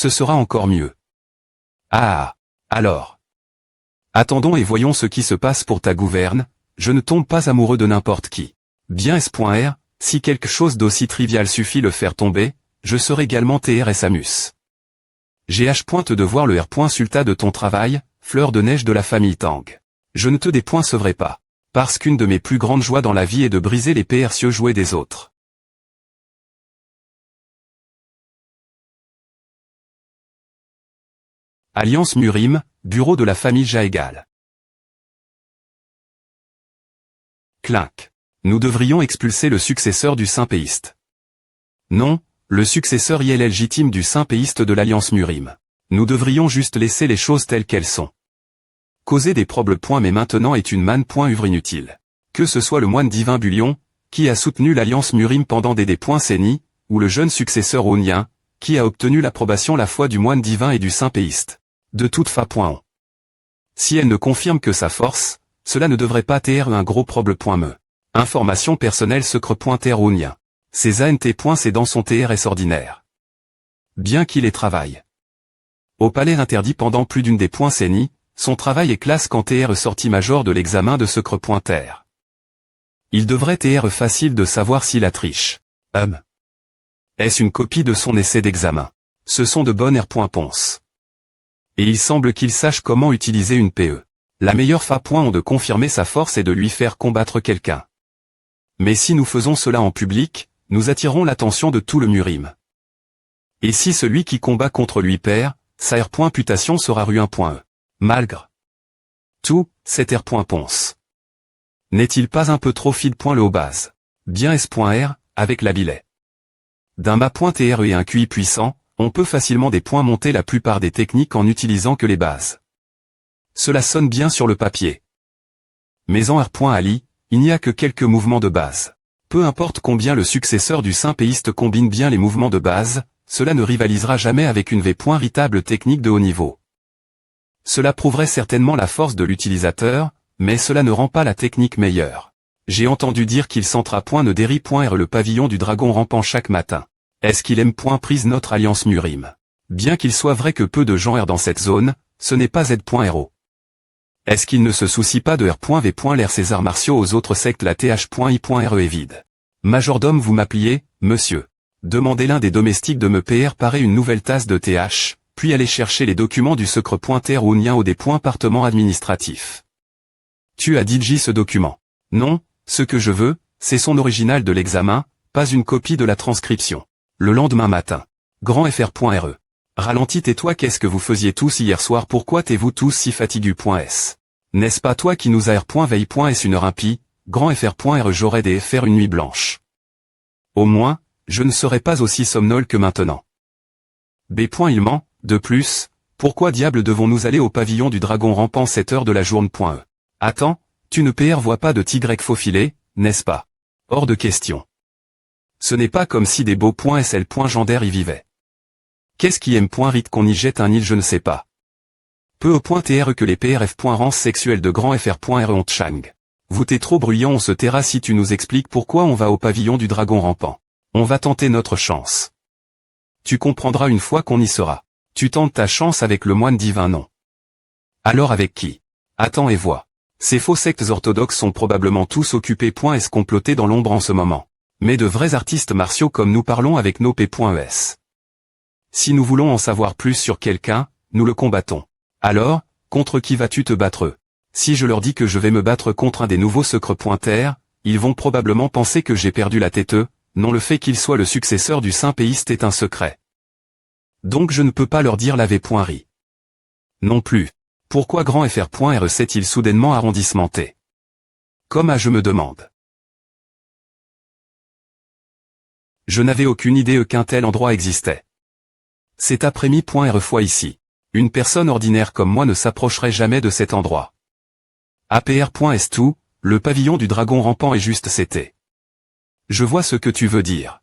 Ce sera encore mieux. Ah, alors. Attendons et voyons ce qui se passe pour ta gouverne, je ne tombe pas amoureux de n'importe qui. Bien S.R, si quelque chose d'aussi trivial suffit le faire tomber, je serai également TR Samus. GH. Te de voir le R. Sulta de ton travail, fleur de neige de la famille Tang. Je ne te dépoinceverai pas. Parce qu'une de mes plus grandes joies dans la vie est de briser les précieux jouets des autres. Alliance Murim, bureau de la famille Jaegal. Clinque. Nous devrions expulser le successeur du Saint-Péiste. Non, le successeur y est légitime du Saint-Péiste de l'Alliance Murim. Nous devrions juste laisser les choses telles qu'elles sont. Causer des problèmes. Mais maintenant est une manne. Œuvre inutile. Que ce soit le moine divin Bullion, qui a soutenu l'Alliance Murim pendant des décennies, ou le jeune successeur Onien, qui a obtenu l'approbation la foi du moine divin et du Saint-Péiste. De toute façon. Si elle ne confirme que sa force, cela ne devrait pas être un gros problème. Information personnelle secret. Onien. Ses ANT. C'est dans son TRS ordinaire. Bien qu'il y travaille. Au palais interdit pendant plus d'une décennie, son travail est classe quand TR sortie major de l'examen de secret. Il devrait être facile de savoir s'il a triche. Est-ce une copie de son essai d'examen? Ce sont de bonnes R.Ponce. Et il semble qu'il sache comment utiliser une PE. La meilleure façon de confirmer sa force est de lui faire combattre quelqu'un. Mais si nous faisons cela en public, nous attirons l'attention de tout le Murim. Et si celui qui combat contre lui perd, sa R.Putation sera rue1.e. Malgré tout, cet R.Ponce. N'est-il pas un peu trop feed. Le haut base. Bien S.R, avec l'habilet. D'un bas.TR et un QI puissant, on peut facilement monter la plupart des techniques en n'utilisant que les bases. Cela sonne bien sur le papier. Mais en R.Ali, il n'y a que quelques mouvements de base. Peu importe combien le successeur du Saint-Péiste combine bien les mouvements de base, cela ne rivalisera jamais avec une véritable technique de haut niveau. Cela prouverait certainement la force de l'utilisateur, mais cela ne rend pas la technique meilleure. J'ai entendu dire qu'il sentira ne déri.R le pavillon du dragon rampant chaque matin. Est-ce qu'il aime prise notre alliance Murim? Bien qu'il soit vrai que peu de gens errent dans cette zone, ce n'est pas Z.RO. Est-ce qu'il ne se soucie pas de R.V. L'air ses arts martiaux aux autres sectes? La Th.I.RE est vide. Majordome, vous m'appeliez, monsieur. Demandez l'un des domestiques de me préparer une nouvelle tasse de TH, puis allez chercher les documents du secret. Onien au département administratif. Tu as dit ce document. Non, ce que je veux, c'est son original de l'examen, pas une copie de la transcription. Le lendemain matin. Grand FR.RE. Ralentis, tais-toi, qu'est-ce que vous faisiez tous hier soir? Pourquoi êtes-vous tous si fatigués? N'est-ce pas toi qui nous a R.Veille.S une heure impie? Grand FR.RE. J'aurais des FR une nuit blanche. Au moins, je ne serai pas aussi somnole que maintenant. B. Il ment. De plus, pourquoi diable devons-nous aller au pavillon du dragon rampant 7 heures de la journée? Attends, tu ne vois pas de Y faufilé, n'est-ce pas? Hors de question. Ce n'est pas comme si des beaux .SL. Gendaire y vivaient. Qu'est-ce qui aime .Rite qu'on y jette un île? Je ne sais pas. Peu au .TR que les PRF. Rance sexuelle de grand FR.RE ont Chang. Vous t'es trop bruyant, on se taira si tu nous expliques pourquoi on va au pavillon du dragon rampant. On va tenter notre chance. Tu comprendras une fois qu'on y sera. Tu tentes ta chance avec le moine divin, non? Alors avec qui? Attends et vois. Ces faux sectes orthodoxes sont probablement tous occupés. S complotés dans l'ombre en ce moment. Mais de vrais artistes martiaux comme nous parlons avec nos P.ES. Si nous voulons en savoir plus sur quelqu'un, nous le combattons. Alors, contre qui vas-tu te battre? Si je leur dis que je vais me battre contre un des nouveaux secrets.R, ils vont probablement penser que j'ai perdu la tête. Non, le fait qu'il soit le successeur du Saint-Péiste est un secret. Donc je ne peux pas leur dire la V.RI. Non plus. Pourquoi grand FR.RE s'est-il soudainement arrondissementé? Comme je me demande. Je n'avais aucune idée qu'un tel endroit existait. C'est après-midi.RE fois ici. Une personne ordinaire comme moi ne s'approcherait jamais de cet endroit. APR.S tout, le pavillon du dragon rampant est juste c'était. Je vois ce que tu veux dire.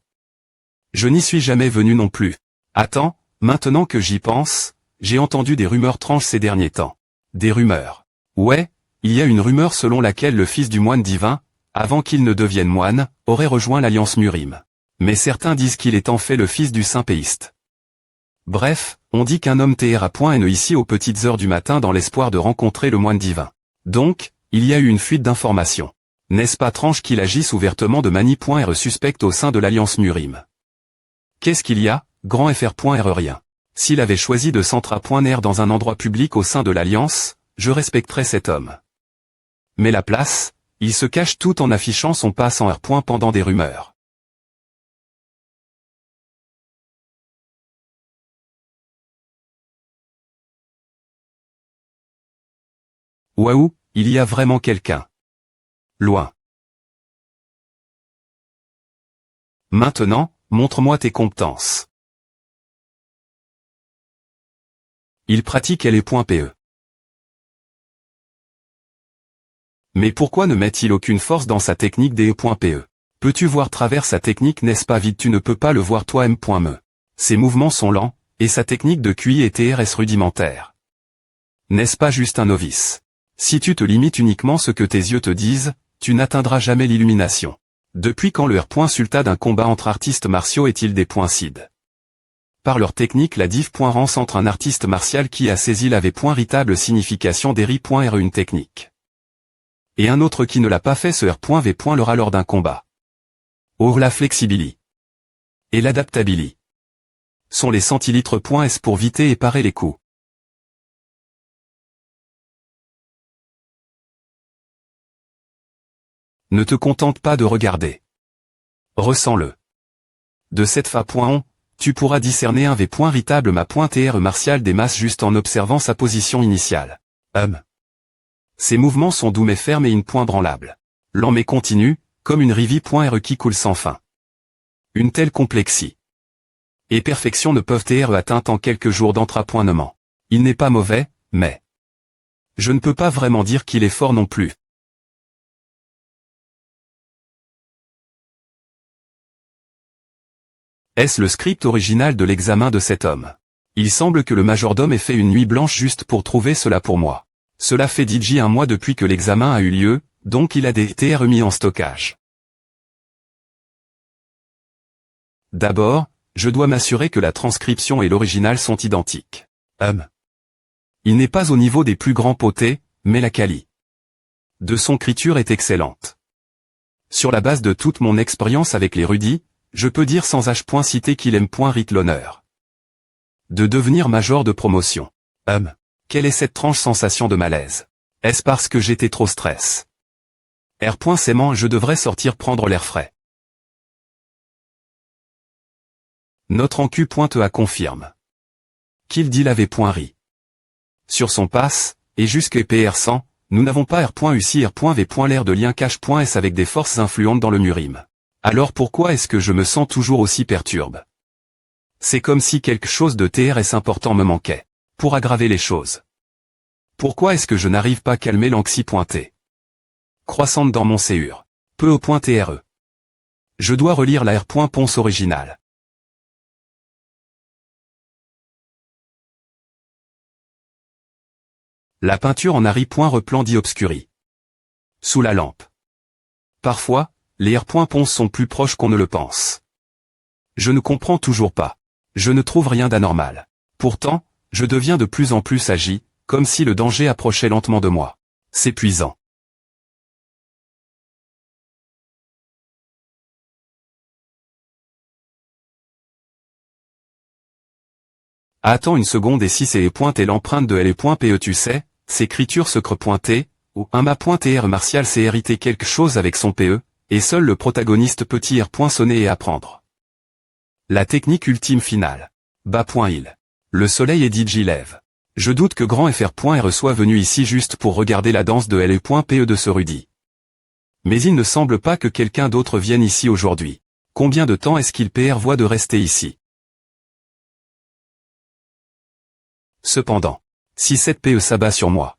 Je n'y suis jamais venu non plus. Attends, maintenant que j'y pense, j'ai entendu des rumeurs tranches ces derniers temps. Des rumeurs. Ouais, il y a une rumeur selon laquelle le fils du moine divin, avant qu'il ne devienne moine, aurait rejoint l'Alliance Murim. Mais certains disent qu'il est en fait le fils du Saint-Péiste. Bref, On dit qu'un homme TR à point N ici aux petites heures du matin dans l'espoir de rencontrer le moine divin. Donc, il y a eu une fuite d'informations. N'est-ce pas étrange qu'il agisse ouvertement de mani.R suspecte au sein de l'Alliance Murim? Qu'est-ce qu'il y a, grand FR.R rien. S'il avait choisi de centra.R dans un endroit public au sein de l'Alliance, je respecterais cet homme. Mais la place, il se cache tout en affichant son pass en R. Pendant des rumeurs. Waouh, il y a vraiment quelqu'un. Loin. Maintenant, montre-moi tes compétences. Il pratique LE.PE. Mais pourquoi ne met-il aucune force dans sa technique des E.PE? Peux-tu voir travers sa technique, n'est-ce pas vide? Tu ne peux pas le voir toi M.Me. Ses mouvements sont lents, et sa technique de QI et TRS rudimentaire. N'est-ce pas juste un novice? Si tu te limites uniquement ce que tes yeux te disent, tu n'atteindras jamais l'illumination. Depuis quand le R. d'un combat entre artistes martiaux est-il des .cid? Par leur technique la div. Rance entre un artiste martial qui a saisi la véritable signification des ri.R une technique. Et un autre qui ne l'a pas fait ce R.V. L'aura lors d'un combat. Or la flexibilité et l'adaptabilité sont les centilitres.S pour viter et parer les coups. Ne te contente pas de regarder. Ressens-le. De cette fa.on, tu pourras discerner un véritable ma.TR martial des masses juste en observant sa position initiale. Ses mouvements sont doux mais fermes et branlable. Lent mais continu, comme une rivière qui coule sans fin. Une telle complexité et perfection ne peuvent être atteintes en quelques jours d'entraînement. Il n'est pas mauvais, mais je ne peux pas vraiment dire qu'il est fort non plus. Est-ce le script original de l'examen de cet homme? Il semble que le majordome ait fait une nuit blanche juste pour trouver cela pour moi. Cela fait DJ un mois depuis que l'examen a eu lieu, donc il a été remis en stockage. D'abord, je dois m'assurer que la transcription et l'original sont identiques. Il n'est pas au niveau des plus grands potés, mais la qualité de son écriture est excellente. Sur la base de toute mon expérience avec les rudis, je peux dire sans H.citer qu'il aime Rit l'honneur de devenir major de promotion. Quelle est cette étrange sensation de malaise? Est-ce parce que j'étais trop stress? R.S'aimant, je devrais sortir prendre l'air frais. Notre encu .A confirme qu'il dit l'avait.ri. Sur son pass, et jusqu'à PR100, nous n'avons pas R.UCI R.V. L'air de lien cache.S avec des forces influentes dans le Murim. Alors pourquoi est-ce que je me sens toujours aussi perturbe? C'est comme si quelque chose de TRS important me manquait. Pour aggraver les choses. Pourquoi est-ce que je n'arrive pas à calmer l'anxi.T croissante dans mon CUR? Peu au .TRE. Je dois relire la R.Ponce originale. La peinture en Harry.Replan obscurie. Sous la lampe. Parfois, les R.Ponce sont plus proches qu'on ne le pense. Je ne comprends toujours pas. Je ne trouve rien d'anormal. Pourtant, je deviens de plus en plus agi, comme si le danger approchait lentement de moi. C'est épuisant. Attends une seconde et si c'est et l'empreinte de L.PE tu sais, s'écriture secre.T, ou un ma.TR martial s'est hérité quelque chose avec son PE, et seul le protagoniste petit R. Sonner et apprendre. La technique ultime finale. Bas.il. Le soleil et DJ lève. Je doute que grand FR.R soit venu ici juste pour regarder la danse de L.PE de ce rudi. Mais il ne semble pas que quelqu'un d'autre vienne ici aujourd'hui. Combien de temps est-ce qu'il prévoit de rester ici? Cependant, si cette PE s'abat sur moi,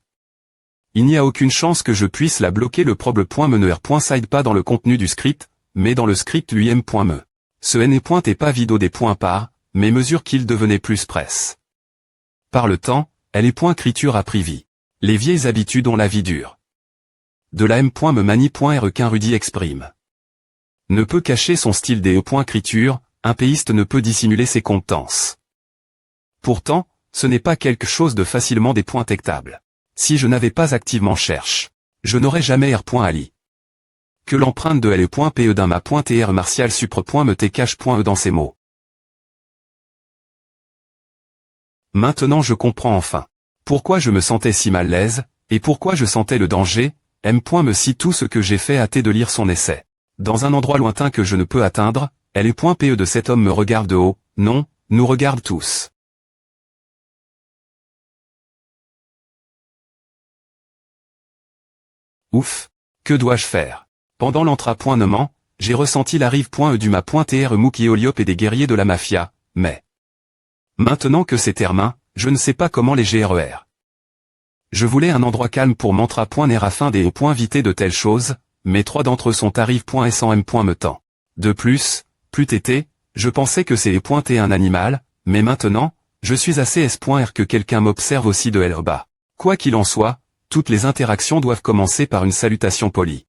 il n'y a aucune chance que je puisse la bloquer. Le proble.meneur.side pas dans le contenu du script, mais dans le script lui-même.me. Ce n est pas vidéo des points par, mais mesure qu'il devenait plus presse. Par le temps, écriture a pris vie. Les vieilles habitudes ont la vie dure. De la m.me mani.r qu'un rudi exprime. Ne peut cacher son style des écriture, un péiste ne peut dissimuler ses compétences. Pourtant, ce n'est pas quelque chose de facilement dépointectable. Si je n'avais pas activement cherché, je n'aurais jamais R.Ali. Que l'empreinte de L.PE d'un ma.TR martial supre.me cache.e dans ces mots. Maintenant je comprends enfin. Pourquoi je me sentais si mal à l'aise, et pourquoi je sentais le danger, M.me cite tout ce que j'ai fait hâter de lire son essai. Dans un endroit lointain que je ne peux atteindre, L.PE de cet homme me regarde de haut, non, nous regarde tous. Ouf, que dois-je faire? Pendant l'entrapointement, j'ai ressenti la rive.e du ma.TR Mookie Oliop et des guerriers de la mafia, mais... Maintenant que c'est terminé, je ne sais pas comment les GRER. Je voulais un endroit calme pour m'entrapoiner afin d'éviter de telles choses, mais 3 d'entre eux sont arrive.et sans M.me temps. De plus, plus tété, je pensais que c'est E.T un animal, mais maintenant, je suis assez S.R que quelqu'un m'observe aussi de L.bas. Quoi qu'il en soit, toutes les interactions doivent commencer par une salutation polie.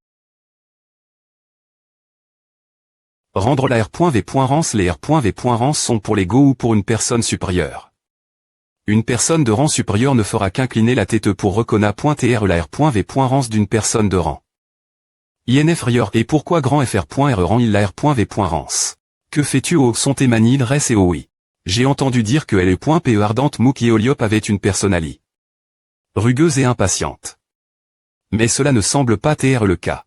Rendre la R.V.Rance. Les R.V.Rance sont pour l'ego ou pour une personne supérieure. Une personne de rang supérieur ne fera qu'incliner la tête pour reconnaître la R.V.Rance d'une personne de rang inférieur. Et pourquoi grand FR.R rend il la R.V.Rance? Que fais-tu au sont tes manies res et oh oui. J'ai entendu dire que L.PE ardente Mookie Oliop avait une personnalité rugueuse et impatiente. Mais cela ne semble pas être le cas.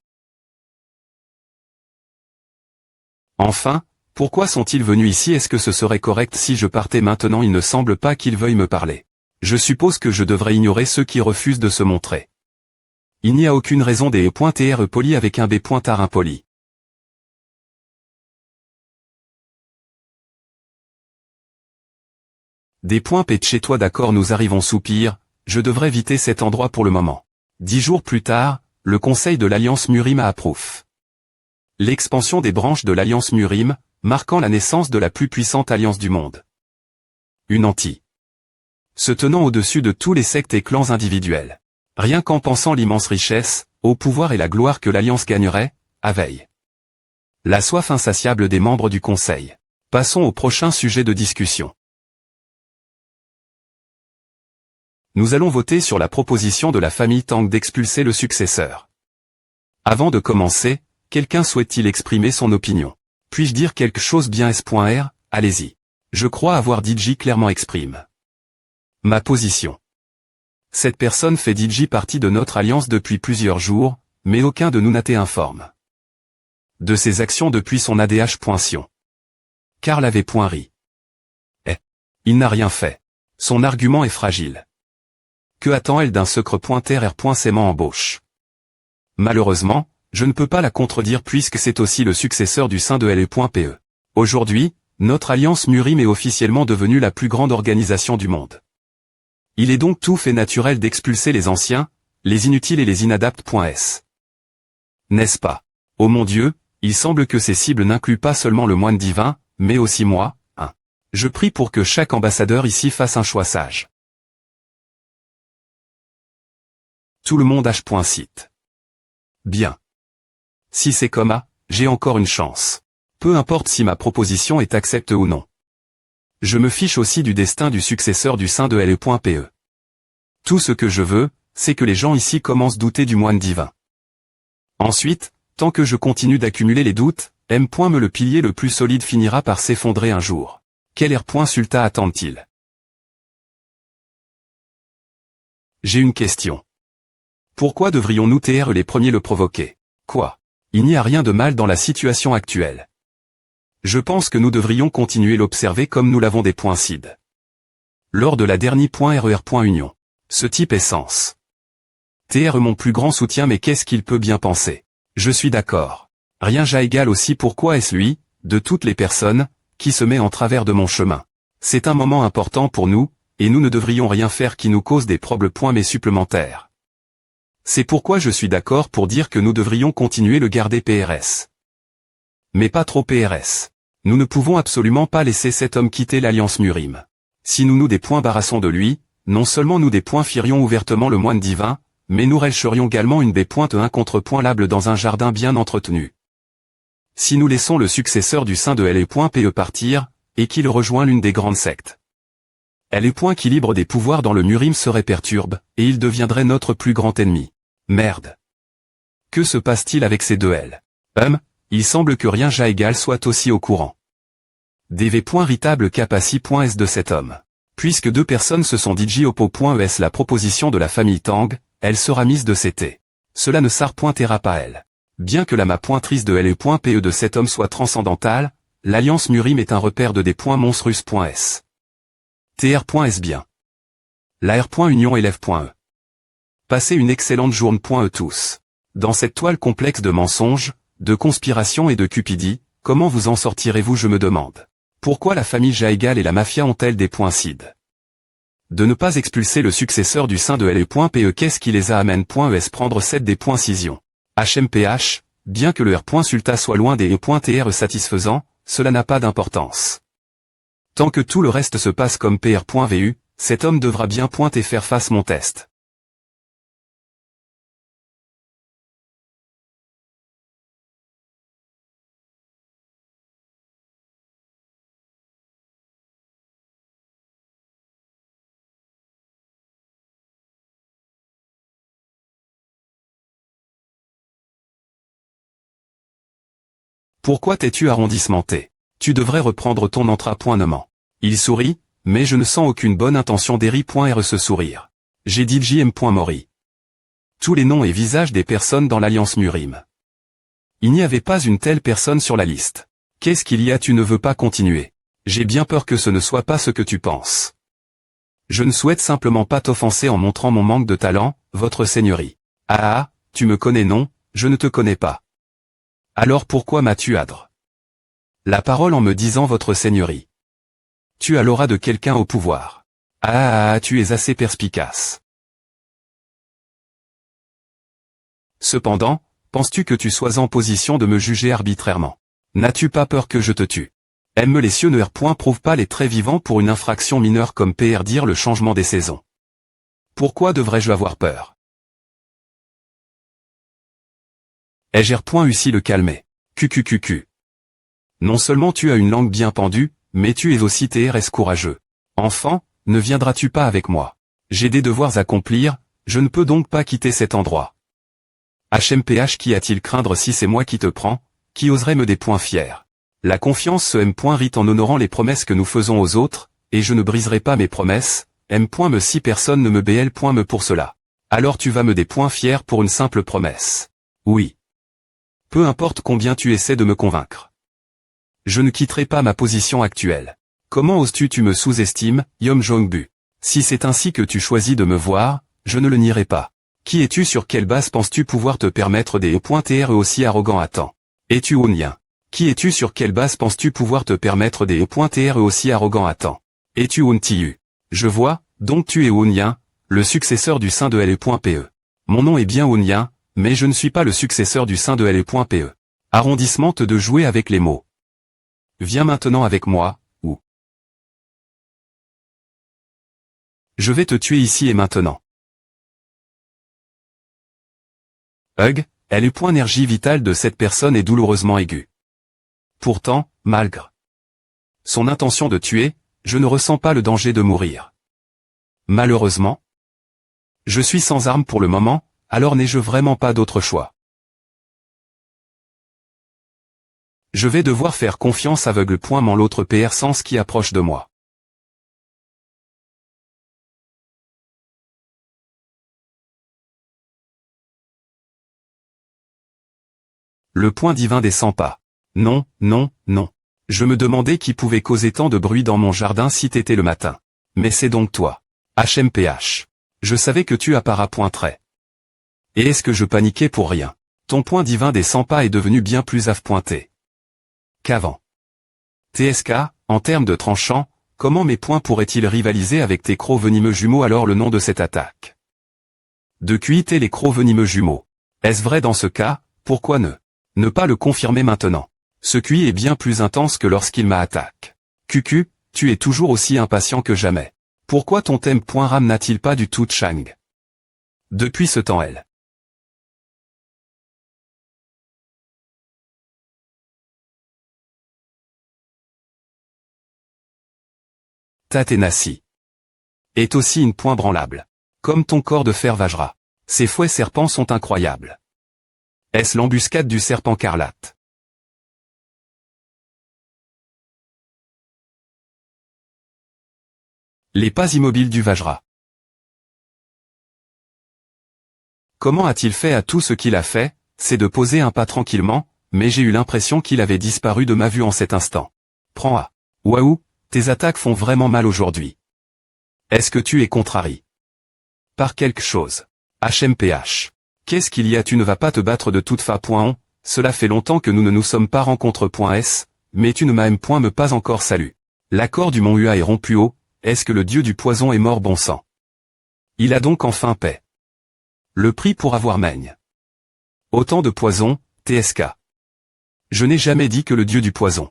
Enfin, pourquoi sont-ils venus ici? Est-ce que ce serait correct si je partais maintenant? Il ne semble pas qu'ils veuillent me parler. Je suppose que je devrais ignorer ceux qui refusent de se montrer. Il n'y a aucune raison des E.TR poli avec un B.R impoli. Des points P de chez toi d'accord nous arrivons soupir, je devrais éviter cet endroit pour le moment. 10 jours plus tard, le conseil de l'Alliance Murim approuve l'expansion des branches de l'Alliance Murim, marquant la naissance de la plus puissante alliance du monde. Une anti. Se tenant au-dessus de tous les sectes et clans individuels. Rien qu'en pensant l'immense richesse, au pouvoir et la gloire que l'Alliance gagnerait, à veille. La soif insatiable des membres du Conseil. Passons au prochain sujet de discussion. Nous allons voter sur la proposition de la famille Tang d'expulser le successeur. Avant de commencer, quelqu'un souhaite-t-il exprimer son opinion? Puis-je dire quelque chose bien S.R? Allez-y. Je crois avoir DJ clairement exprime ma position. Cette personne fait DJ partie de notre alliance depuis plusieurs jours, mais aucun de nous n'a été informé de ses actions depuis son ADH. Karl avait ri. Il n'a rien fait. Son argument est fragile. Que attend-elle d'un secret R. S'aimant embauche? Malheureusement, je ne peux pas la contredire puisque c'est aussi le successeur du sein de L.PE. Aujourd'hui, notre alliance Murim est officiellement devenue la plus grande organisation du monde. Il est donc tout fait naturel d'expulser les anciens, les inutiles et les inadaptes. N'est-ce pas? Oh mon Dieu, il semble que ces cibles n'incluent pas seulement le moine divin, mais aussi moi, hein. Je prie pour que chaque ambassadeur ici fasse un choix sage. Tout le monde H.Cite. Bien. Si c'est comme A, j'ai encore une chance. Peu importe si ma proposition est acceptée ou non. Je me fiche aussi du destin du successeur du sein de L.PE. Tout ce que je veux, c'est que les gens ici commencent à douter du moine divin. Ensuite, tant que je continue d'accumuler les doutes, M.me le pilier le plus solide finira par s'effondrer un jour. Quel R.Sulta attend-il? J'ai une question. Pourquoi devrions-nous être les premiers le provoquer? Quoi? Il n'y a rien de mal dans la situation actuelle. Je pense que nous devrions continuer l'observer comme nous l'avons des .cid. Lors de la dernière .RER.union. Ce type est sens. TR mon plus grand soutien mais qu'est-ce qu'il peut bien penser? Je suis d'accord. Rien j'égal aussi pourquoi est-ce lui, de toutes les personnes, qui se met en travers de mon chemin. C'est un moment important pour nous, et nous ne devrions rien faire qui nous cause des problèmes mais supplémentaires. C'est pourquoi je suis d'accord pour dire que nous devrions continuer le garder PRS. Mais pas trop PRS. Nous ne pouvons absolument pas laisser cet homme quitter l'Alliance Murim. Si nous des points barassons de lui, non seulement nous des points firions ouvertement le moine divin, mais nous relcherions également une des pointes un contre-point dans un jardin bien entretenu. Si nous laissons le successeur du sein de L.PE partir, et qu'il rejoint l'une des grandes sectes. L'équilibre des pouvoirs dans le Murim serait perturbe, et il deviendrait notre plus grand ennemi. Merde. Que se passe-t-il avec ces deux L? Il semble que rien ja égal soit aussi au courant. dv.ritable capaci.s de cet homme. Puisque deux personnes se sont dit oppo.es la proposition de la famille Tang, elle sera mise de CT. Cela ne s'arpointera pas elle. Bien que la ma.trice de le.pe de cet homme soit transcendantale, l'alliance Murim est un repère de des.monsrus.s. tr.s bien. La r.union élève.e. Passez une excellente journée.e tous. Dans cette toile complexe de mensonges, de conspiration et de cupidie, comment vous en sortirez-vous je me demande. Pourquoi la famille Jaegal et la mafia ont-elles des points cides? De ne pas expulser le successeur du sein de le.pe qu'est-ce qui les a amène.es prendre 7 des points cision. HMPH, bien que le R.sulta soit loin des E.tr satisfaisants, cela n'a pas d'importance. Tant que tout le reste se passe comme PR.vu, cet homme devra bien pointer faire face mon test. Pourquoi t'es-tu arrondissementé? Tu devrais reprendre ton entra.noment. Il sourit, mais je ne sens aucune bonne intention d'Eri.re ce sourire. J'ai dit JM.mori. Tous les noms et visages des personnes dans l'alliance Murim. Il n'y avait pas une telle personne sur la liste. Qu'est-ce qu'il y a? Tu ne veux pas continuer. J'ai bien peur que ce ne soit pas ce que tu penses. Je ne souhaite simplement pas t'offenser en montrant mon manque de talent, votre seigneurie. Ah, tu me connais non, je ne te connais pas. Alors pourquoi m'as-tu adre la parole en me disant votre seigneurie? Tu as l'aura de quelqu'un au pouvoir. Tu es assez perspicace. Cependant, penses-tu que tu sois en position de me juger arbitrairement? N'as-tu pas peur que je te tue? Les cieux ne prouvent pas les traits vivants pour une infraction mineure comme PR dire le changement des saisons. Pourquoi devrais-je avoir peur? Ai-je ussi le calmer? QQQQ. Non seulement tu as une langue bien pendue, mais tu es aussi TRS courageux. Enfant, ne viendras-tu pas avec moi? J'ai des devoirs à accomplir, je ne peux donc pas quitter cet endroit. HMPH qui a-t-il craindre si c'est moi qui te prends, qui oserait me des points fiers? La confiance se rit en honorant les promesses que nous faisons aux autres, et je ne briserai pas mes promesses, me si personne ne me me pour cela. Alors tu vas me des points fiers pour une simple promesse. Oui. Peu importe combien tu essaies de me convaincre. Je ne quitterai pas ma position actuelle. Comment oses-tu me sous-estimes, Yom Jong-bu? Si c'est ainsi que tu choisis de me voir, je ne le nierai pas. Qui es-tu? Sur quelle base penses-tu pouvoir te permettre des E.tr aussi arrogant à temps? Es-tu onien? Qui es-tu? Sur quelle base penses-tu pouvoir te permettre des E.tr aussi arrogant à temps? Es-tu ontiu? Je vois, donc tu es onien, le successeur du sein de le.pe. Mon nom est bien onien, mais je ne suis pas le successeur du sein de le.pe. Arrondissement de jouer avec les mots. Viens maintenant avec moi, ou je vais te tuer ici et maintenant. L'énergie vitale de cette personne est douloureusement aiguë. Pourtant, malgré son intention de tuer, je ne ressens pas le danger de mourir. Malheureusement, je suis sans arme pour le moment, alors n'ai-je vraiment pas d'autre choix. Je vais devoir faire confiance aveuglement l'autre PR sens qui approche de moi. Le point divin descend pas. Non, non, non. Je me demandais qui pouvait causer tant de bruit dans mon jardin si t'étais le matin. Mais c'est donc toi. HMPH. Je savais que tu apparas point trait. Et est-ce que je paniquais pour rien? Ton point divin descend pas est devenu bien plus pointé qu'avant. TSK, en termes de tranchant, comment mes points pourraient-ils rivaliser avec tes crocs venimeux jumeaux? Alors le nom de cette attaque. De QIT les crocs venimeux jumeaux. Est-ce vrai dans ce cas? Pourquoi ne pas le confirmer maintenant? Ce QI est bien plus intense que lorsqu'il m'attaque. QQ, tu es toujours aussi impatient que jamais. Pourquoi ton thème.ram n'a-t-il pas du tout Chang? Depuis ce temps elle. Tatenassi. est aussi une point branlable. Comme ton corps de fer Vajra. Ces fouets serpents sont incroyables. Est-ce l'embuscade du serpent Carlate? Les pas immobiles du Vajra. Comment a-t-il fait à tout ce qu'il a fait? C'est de poser un pas tranquillement, mais j'ai eu l'impression qu'il avait disparu de ma vue en cet instant. Prends à. Waouh, tes attaques font vraiment mal aujourd'hui. Est-ce que tu es contrarié par quelque chose? HMPH. Qu'est-ce qu'il y a? Tu ne vas pas te battre de toute façon. Cela fait longtemps que nous ne nous sommes pas rencontrés. Mais tu ne m'aimes point me pas encore salut. L'accord du Mont Ua est rompu haut. Est-ce que le dieu du poison est mort bon sang? Il a donc enfin paix. Le prix pour avoir maigne. Autant de poison, TSK. Je n'ai jamais dit que le dieu du poison.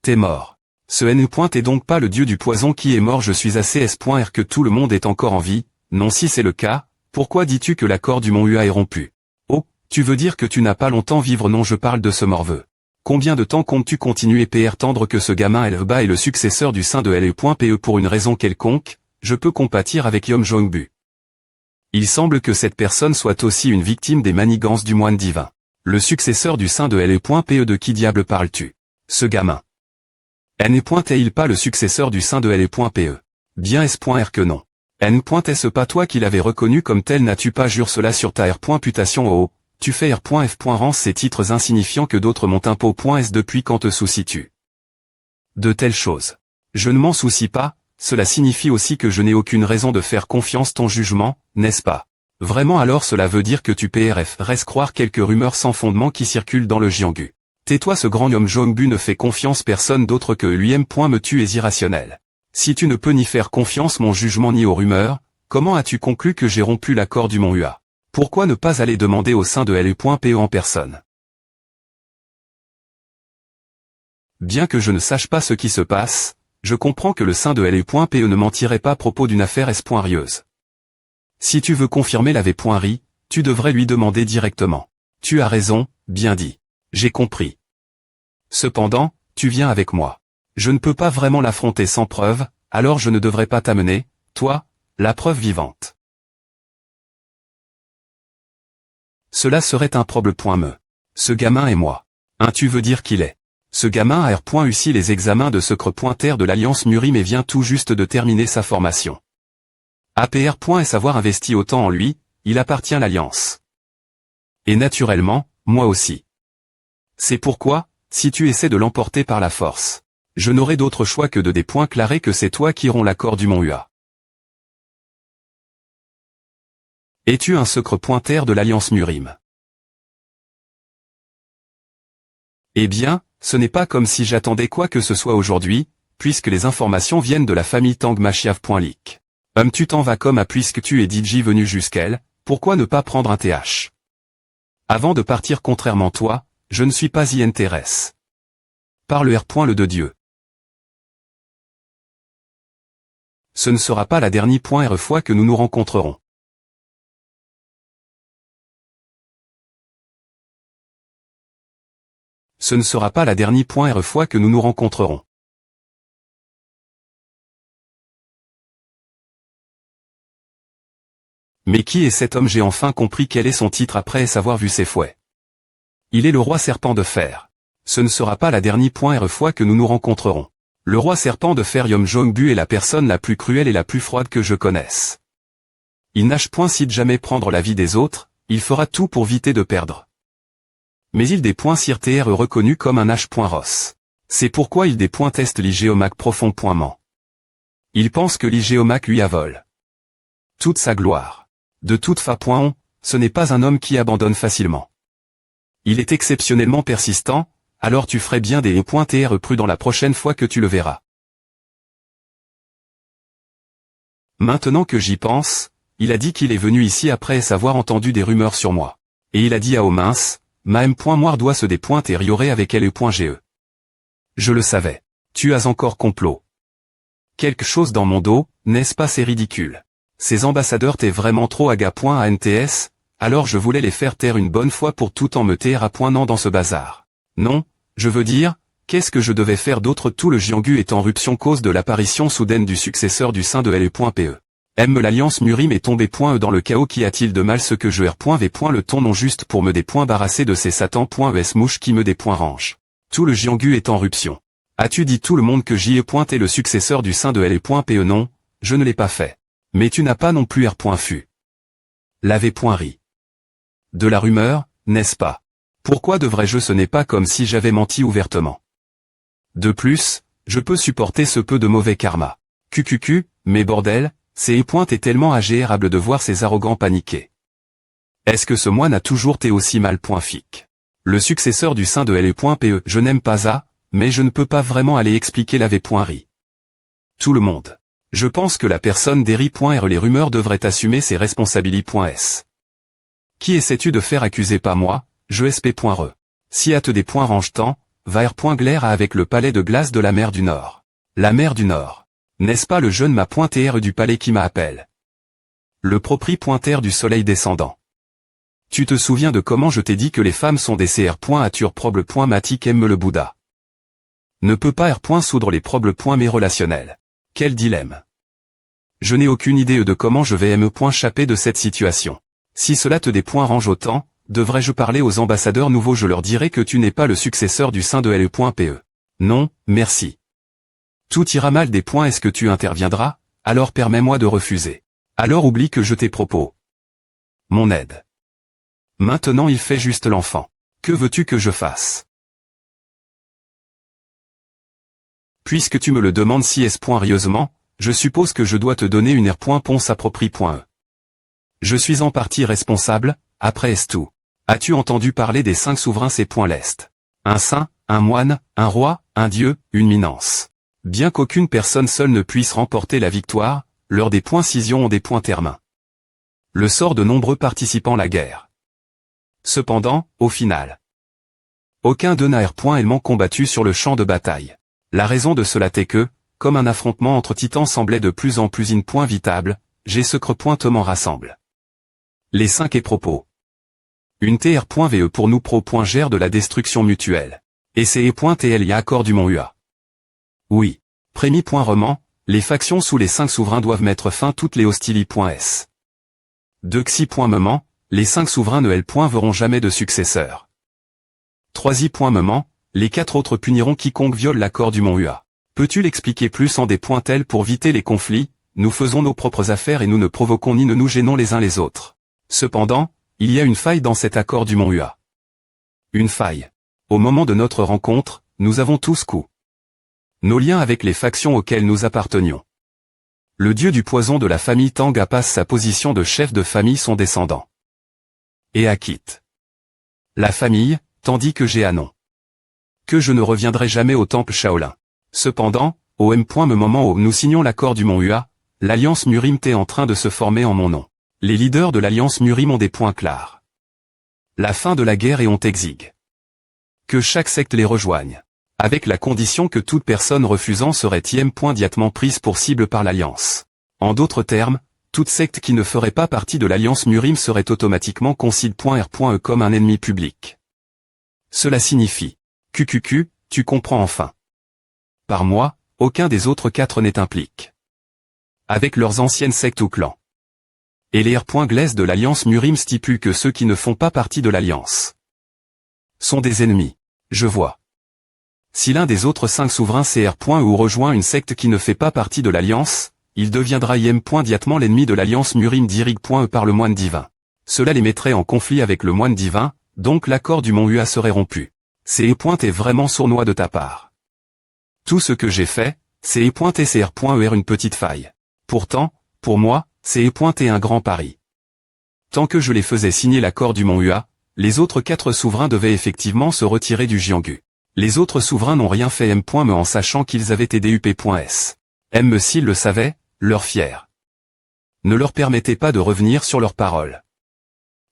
T'es mort. Ce N. est donc pas le dieu du poison qui est mort. Je suis assez S.R que tout le monde est encore en vie. Non, si c'est le cas, pourquoi dis-tu que l'accord du Mont Ua est rompu? Oh, tu veux dire que tu n'as pas longtemps vivre? Non, je parle de ce morveux. Combien de temps comptes-tu continuer tendre que ce gamin Elba est le successeur du saint de LE.PE pour une raison quelconque? Je peux compatir avec Yom Jongbu. Il semble que cette personne soit aussi une victime des manigances du moine divin. Le successeur du saint de LE.PE, de qui diable parles-tu? Ce gamin. N.est-il pas le successeur du saint de LE.PE? Bien S.R que non. N.est-ce pas toi qui l'avais reconnu comme tel? N'as-tu pas jure cela sur ta R.putation? Oh, tu fais R.F. Rance ces titres insignifiants que d'autres m'ont impo.S. Depuis quand te soucies-tu de telles choses? Je ne m'en soucie pas, cela signifie aussi que je n'ai aucune raison de faire confiance ton jugement, n'est-ce pas? Vraiment? Alors cela veut dire que tu reste croire quelques rumeurs sans fondement qui circulent dans le Jianghu. Tais-toi, ce grand Yom Jongbu ne fait confiance personne d'autre que lui-même. Me tu es irrationnel. Si tu ne peux ni faire confiance mon jugement ni aux rumeurs, comment as-tu conclu que j'ai rompu l'accord du Mont Ua? Pourquoi ne pas aller demander au sein de LE.PE en personne? Bien que je ne sache pas ce qui se passe, je comprends que le saint de LE.PE ne mentirait pas à propos d'une affaire S.rieuse. Si tu veux confirmer la V.ri, tu devrais lui demander directement. Tu as raison, bien dit. J'ai compris. Cependant, tu viens avec moi. Je ne peux pas vraiment l'affronter sans preuve, alors je ne devrais pas t'amener, toi, la preuve vivante. Cela serait un problème. Ce gamin et moi. Tu veux dire qu'il est. Ce gamin a réussi les examens de secret.R de l'Alliance Murim et vient tout juste de terminer sa formation. APR. Avoir investi autant en lui, il appartient à l'Alliance. Et naturellement, moi aussi. C'est pourquoi, si tu essaies de l'emporter par la force, je n'aurai d'autre choix que de déclarer que c'est toi qui romps l'accord du Mont Ua. Es-tu un secret.R de l'Alliance Murim? Eh bien, ce n'est pas comme si j'attendais quoi que ce soit aujourd'hui, puisque les informations viennent de la famille Tang Machiav.leak. Tu t'en vas comme à puisque tu es DJ venu jusqu'elle, pourquoi ne pas prendre un TH? Avant de partir, contrairement toi, je ne suis pas INTRS. Par le R. Le de Dieu. Ce ne sera pas la dernière fois que nous nous rencontrerons. Ce ne sera pas la dernière fois que nous nous rencontrerons. Mais qui est cet homme? J'ai enfin compris quel est son titre après avoir vu ses fouets. Il est le roi serpent de fer. Ce ne sera pas la dernière fois que nous nous rencontrerons. Le roi serpent de fer Yom Jongbu est la personne la plus cruelle et la plus froide que je connaisse. Il nage point si de jamais prendre la vie des autres, il fera tout pour éviter de perdre. Mais il D.CIR reconnu comme un H.Ross. C'est pourquoi il D.Test l'IGEOMAC profond.ment. Il pense que l'IGEOMAC lui avole toute sa gloire. De toute façon, ce n'est pas un homme qui abandonne facilement. Il est exceptionnellement persistant, alors tu ferais bien des .TR prudent la prochaine fois que tu le verras. Maintenant que j'y pense, il a dit qu'il est venu ici après avoir entendu des rumeurs sur moi. Et il a dit à Omins, ma M.Moire doit se dépointer avec elle.ge. Je le savais. Tu as encore complot. Quelque chose dans mon dos, n'est-ce pas? C'est ridicule. Ces ambassadeurs t'es vraiment trop aga.ANTS, alors je voulais les faire taire une bonne fois pour tout en me taire à point non dans ce bazar. Non, je veux dire, Qu'est-ce que je devais faire d'autre? Tout le Jianghu est en ruption cause de l'apparition soudaine du successeur du sein de LE.PE. M. L'alliance Murim est tombée .E dans le chaos. Qu'y a-t-il de mal? Ce que je R.V. Le ton non juste pour me débarrasser de ces satans.es mouches qui me range. Tout le Jianghu est en ruption. As-tu dit tout le monde que j'y ai pointé le successeur du sein de LE.PE? Non, je ne l'ai pas fait. Mais tu n'as pas non plus R.Fu. L'avait.ri. De la rumeur, n'est-ce pas? Pourquoi devrais-je? Ce n'est pas comme si j'avais menti ouvertement. De plus, je peux supporter ce peu de mauvais karma. QQQ, mais bordel, c'est est tellement agréable de voir ces arrogants paniquer. Est-ce que ce moine a toujours été aussi mal? Fic. Le successeur du sein de LE.PE, je n'aime pas ça, mais je ne peux pas vraiment aller expliquer l'avait.ri. Tout le monde. Je pense que la personne d'Eri.R. Les rumeurs devraient assumer ses responsabilités.s. Qui essaies-tu de faire accuser? Pas moi, je sp.re. Si hâte des points range-temps, va R.Glaire avec le palais de glace de la mer du Nord. La mer du Nord. N'est-ce pas le jeune ma.R du palais qui m'appelle? Le propri.R du soleil descendant. Tu te souviens de comment je t'ai dit que les femmes sont des cr.ature proble.matic aime le Bouddha. Ne peut pas R.soudre les probles.mes relationnels. Quel dilemme. Je n'ai aucune idée de comment je vais me.chapper de cette situation. Si cela te range autant, devrais-je parler aux ambassadeurs nouveaux? Je leur dirai que tu n'es pas le successeur du sein de LE.PE. Non, merci. Tout ira mal des points. Est-ce que tu interviendras? Alors permets-moi de refuser. Alors oublie que je t'ai propos. Mon aide. Maintenant il fait juste l'enfant. Que veux-tu que je fasse? Puisque tu me le demandes si rieusement, je suppose que je dois te donner une R.Ponce approprie.e. Je suis en partie responsable, après est tout. As-tu entendu parler des 5 souverains? C'est l'Est. Un saint, un moine, un roi, un dieu, une minence. Bien qu'aucune personne seule ne puisse remporter la victoire, leurs des scissions ont des termes. Le sort de nombreux participants à la guerre. Cependant, au final, aucun d'eux n'a réellement combattu sur le champ de bataille. La raison de cela est que, comme un affrontement entre titans semblait de plus en plus inévitable, j'ai ce creux.tement rassemble. Les 5 et propos. Une TR.VE pour nous pro.gère de la destruction mutuelle. Et c'est et.TL accord du Mont UA. Oui. Prémis.roman, les factions sous les 5 souverains doivent mettre fin toutes les hostilités.s. De xi.moment, les 5 souverains ne verront jamais de successeur. 3i.moment, les 4 autres puniront quiconque viole l'accord du Mont UA. Peux-tu l'expliquer plus en des points tels? Pour éviter les conflits, nous faisons nos propres affaires et nous ne provoquons ni ne nous gênons les uns les autres. Cependant, il y a une faille dans cet accord du Mont UA. Une faille. Au moment de notre rencontre, nous avons tous coupé nos liens avec les factions auxquelles nous appartenions. Le dieu du poison de la famille Tang passe sa position de chef de famille son descendant. Et acquitte la famille, tandis que j'ai non. Que je ne reviendrai jamais au temple Shaolin. Cependant, au moment où nous signons l'accord du Mont UA, l'alliance Murim est en train de se former en mon nom. Les leaders de l'alliance Murim ont des points clairs. La fin de la guerre et on exige que chaque secte les rejoigne. Avec la condition que toute personne refusant serait immédiatement prise pour cible par l'alliance. En d'autres termes, toute secte qui ne ferait pas partie de l'alliance Murim serait automatiquement considérée.R.E comme un ennemi public. Cela signifie, QQQ, tu comprends enfin. Par moi, aucun des autres 4 n'est impliqué. Avec leurs anciennes sectes ou clans. Et les R.Glaise de l'alliance Murim stipulent que ceux qui ne font pas partie de l'alliance sont des ennemis. Je vois. Si l'un des autres 5 souverains CR. ou rejoint une secte qui ne fait pas partie de l'alliance, il deviendra immédiatement l'ennemi de l'alliance Murim Dirig.E par le moine divin. Cela les mettrait en conflit avec le moine divin, donc l'accord du Mont UA serait rompu. C'est est vraiment sournois de ta part. Tout ce que j'ai fait, c'est CR.ER une petite faille. Pourtant, pour moi, c'est est un grand pari. Tant que je les faisais signer l'accord du Mont UA, les autres 4 souverains devaient effectivement se retirer du Jianghu. Les autres souverains n'ont rien fait me en sachant qu'ils avaient été DUP.S. S'ils le savaient, leur fier. Ne leur permettez pas de revenir sur leurs paroles.